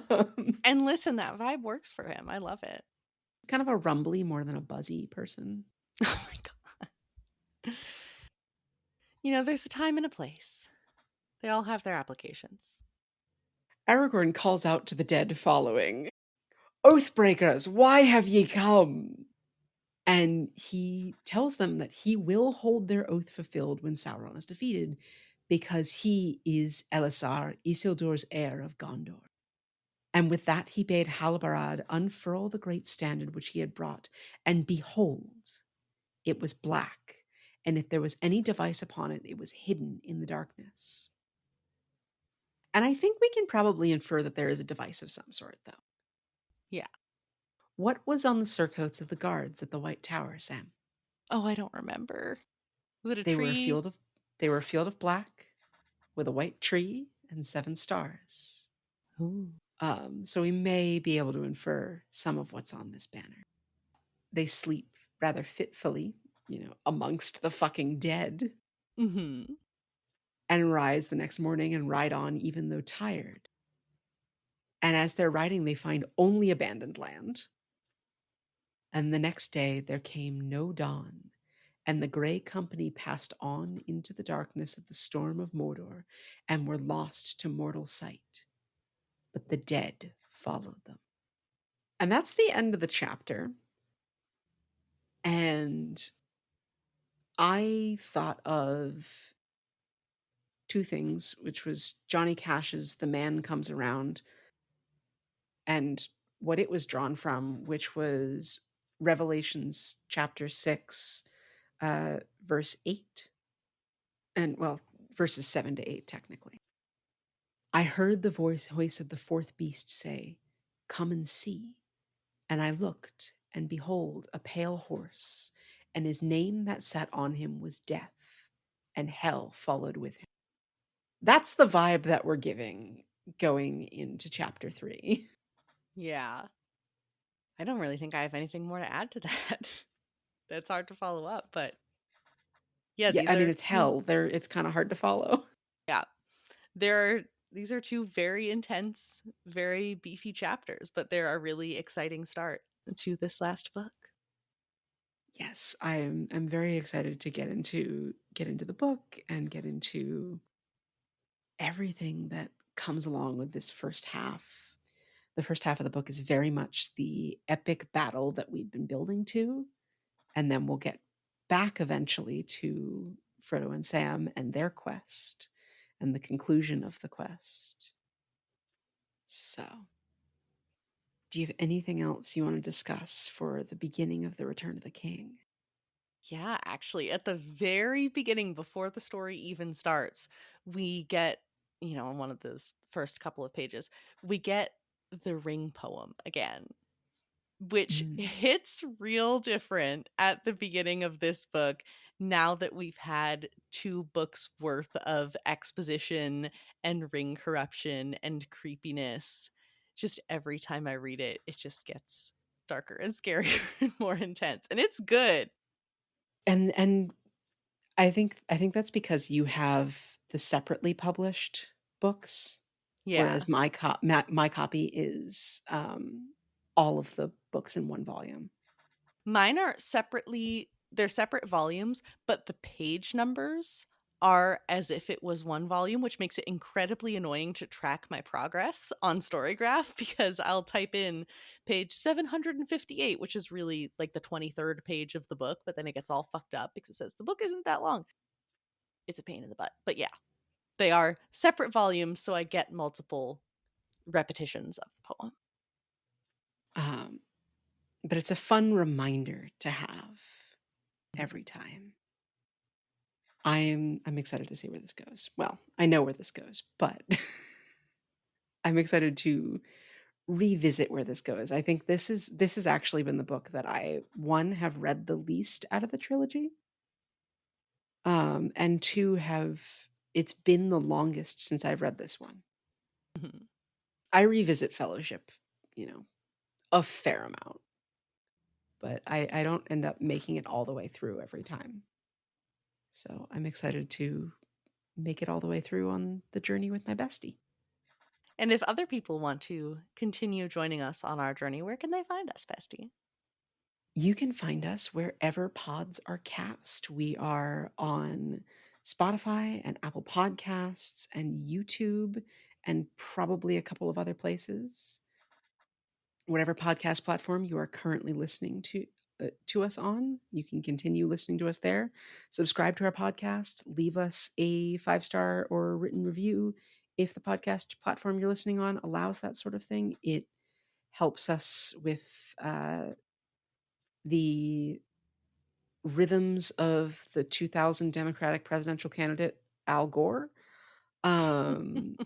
Speaker 2: um,
Speaker 1: And listen, that vibe works for him. I love it.
Speaker 2: Kind of a rumbly more than a buzzy person.
Speaker 1: Oh my god. You know, there's a time and a place. They all have their applications.
Speaker 2: Aragorn calls out to the dead following, Oathbreakers, why have ye come? And he tells them that he will hold their oath fulfilled when Sauron is defeated, because he is Elisar, Isildur's heir of Gondor. And with that he bade Halbarad unfurl the great standard which he had brought, and behold, it was black, and if there was any device upon it, it was hidden in the darkness. And I think we can probably infer that there is a device of some sort, though.
Speaker 1: Yeah.
Speaker 2: What was on the surcoats of the guards at the White Tower, Sam?
Speaker 1: Oh, I don't remember. Was it a
Speaker 2: They were a
Speaker 1: tree?
Speaker 2: field of they were a field of black with a white tree and 7 stars.
Speaker 1: Ooh.
Speaker 2: So we may be able to infer some of what's on this banner. They sleep rather fitfully, amongst the fucking dead,
Speaker 1: Mhm.
Speaker 2: and rise the next morning and ride on even though tired. And as they're riding, they find only abandoned land. And the next day there came no dawn, and the grey company passed on into the darkness of the storm of Mordor and were lost to mortal sight. But the dead followed them. And that's the end of the chapter. And I thought of two things, which was Johnny Cash's The Man Comes Around, and what it was drawn from, which was Revelations chapter 6, verse 8. And well, verses 7 to 8, technically. I heard the voice of the fourth beast say, "Come and see." And I looked, and behold, a pale horse, and his name that sat on him was Death, and hell followed with him. That's the vibe that we're giving going into chapter 3.
Speaker 1: Yeah. I don't really think I have anything more to add to that. That's hard to follow up, but yeah,
Speaker 2: Yeah,
Speaker 1: these
Speaker 2: I mean,
Speaker 1: are
Speaker 2: it's
Speaker 1: two.
Speaker 2: hell. It's kind of hard to follow.
Speaker 1: Yeah. There are these are two very intense, very beefy chapters, but they're a really exciting start to this last book.
Speaker 2: Yes, I'm very excited to get into the book and get into everything that comes along with this first half. The first half of the book is very much the epic battle that we've been building to, and then we'll get back eventually to Frodo and Sam and their quest and the conclusion of the quest. So, do you have anything else you want to discuss for the beginning of the Return of the King?
Speaker 1: Yeah, actually, at the very beginning, before the story even starts, we get, on one of those first couple of pages, we get the ring poem again, which
Speaker 2: Mm.
Speaker 1: hits real different at the beginning of this book now that we've had two books worth of exposition and ring corruption and creepiness. Just every time I read it, it just gets darker and scarier and more intense. And it's good.
Speaker 2: And I think that's because you have the separately published books,
Speaker 1: Yeah.
Speaker 2: whereas my copy is all of the books in one volume.
Speaker 1: Mine are they're separate volumes, but the page numbers are as if it was one volume, which makes it incredibly annoying to track my progress on Storygraph because I'll type in page 758, which is really like the 23rd page of the book, but then it gets all fucked up because it says the book isn't that long. It's a pain in the butt. But yeah, they are separate volumes, so I get multiple repetitions of the poem.
Speaker 2: Um, but it's a fun reminder to have every time. I'm excited to see where this goes. Well, I know where this goes, but I'm excited to revisit where this goes. I think this has actually been the book that I, one, have read the least out of the trilogy, and two, have it's been the longest since I've read this one.
Speaker 1: Mhm.
Speaker 2: I revisit Fellowship, you know, a fair amount, but I don't end up making it all the way through every time. So I'm excited to make it all the way through on the journey with my bestie.
Speaker 1: And if other people want to continue joining us on our journey, where can they find us, Bestie?
Speaker 2: You can find us wherever pods are cast. We are on Spotify and Apple Podcasts and YouTube and probably a couple of other places. Whatever podcast platform you are currently listening to us on, you can continue listening to us there. Subscribe to our podcast, leave us a 5-star or written review if the podcast platform you're listening on allows that sort of thing. It helps us with the rhythms of the 2000 Democratic presidential candidate Al Gore. Um,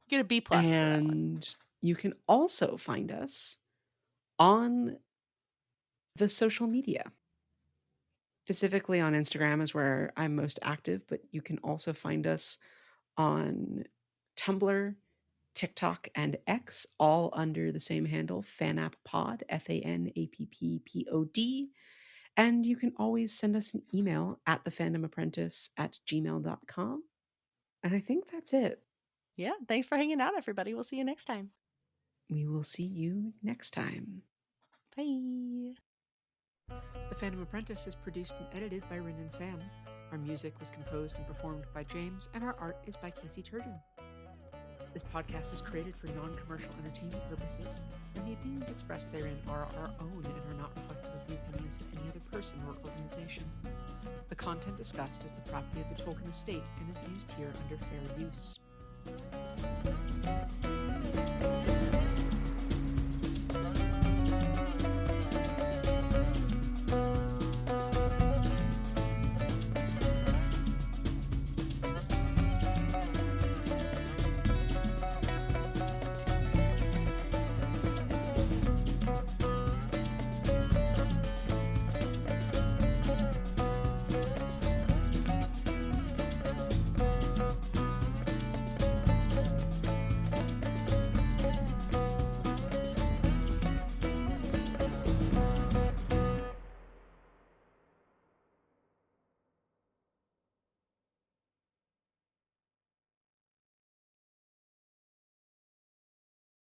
Speaker 1: Get a B plus for that one.
Speaker 2: and you can also find us on the social media. Specifically on Instagram is where I'm most active, but you can also find us on Tumblr, TikTok, and X, all under the same handle, FanappPod, FANAPPPOD. And you can always send us an email at thefandomapprentice@gmail.com. And I think that's it.
Speaker 1: Yeah, thanks for hanging out, everybody. We'll see you next time.
Speaker 2: We will see you next time.
Speaker 1: Bye.
Speaker 2: The Phantom Apprentice is produced and edited by Rin and Sam. Our music was composed and performed by James, and our art is by Casey Turgeon. This podcast is created for non-commercial entertainment purposes, and the opinions expressed therein are our own and are not reflective of the opinions of any other person or organization. The content discussed is the property of the Tolkien estate and is used here under fair use.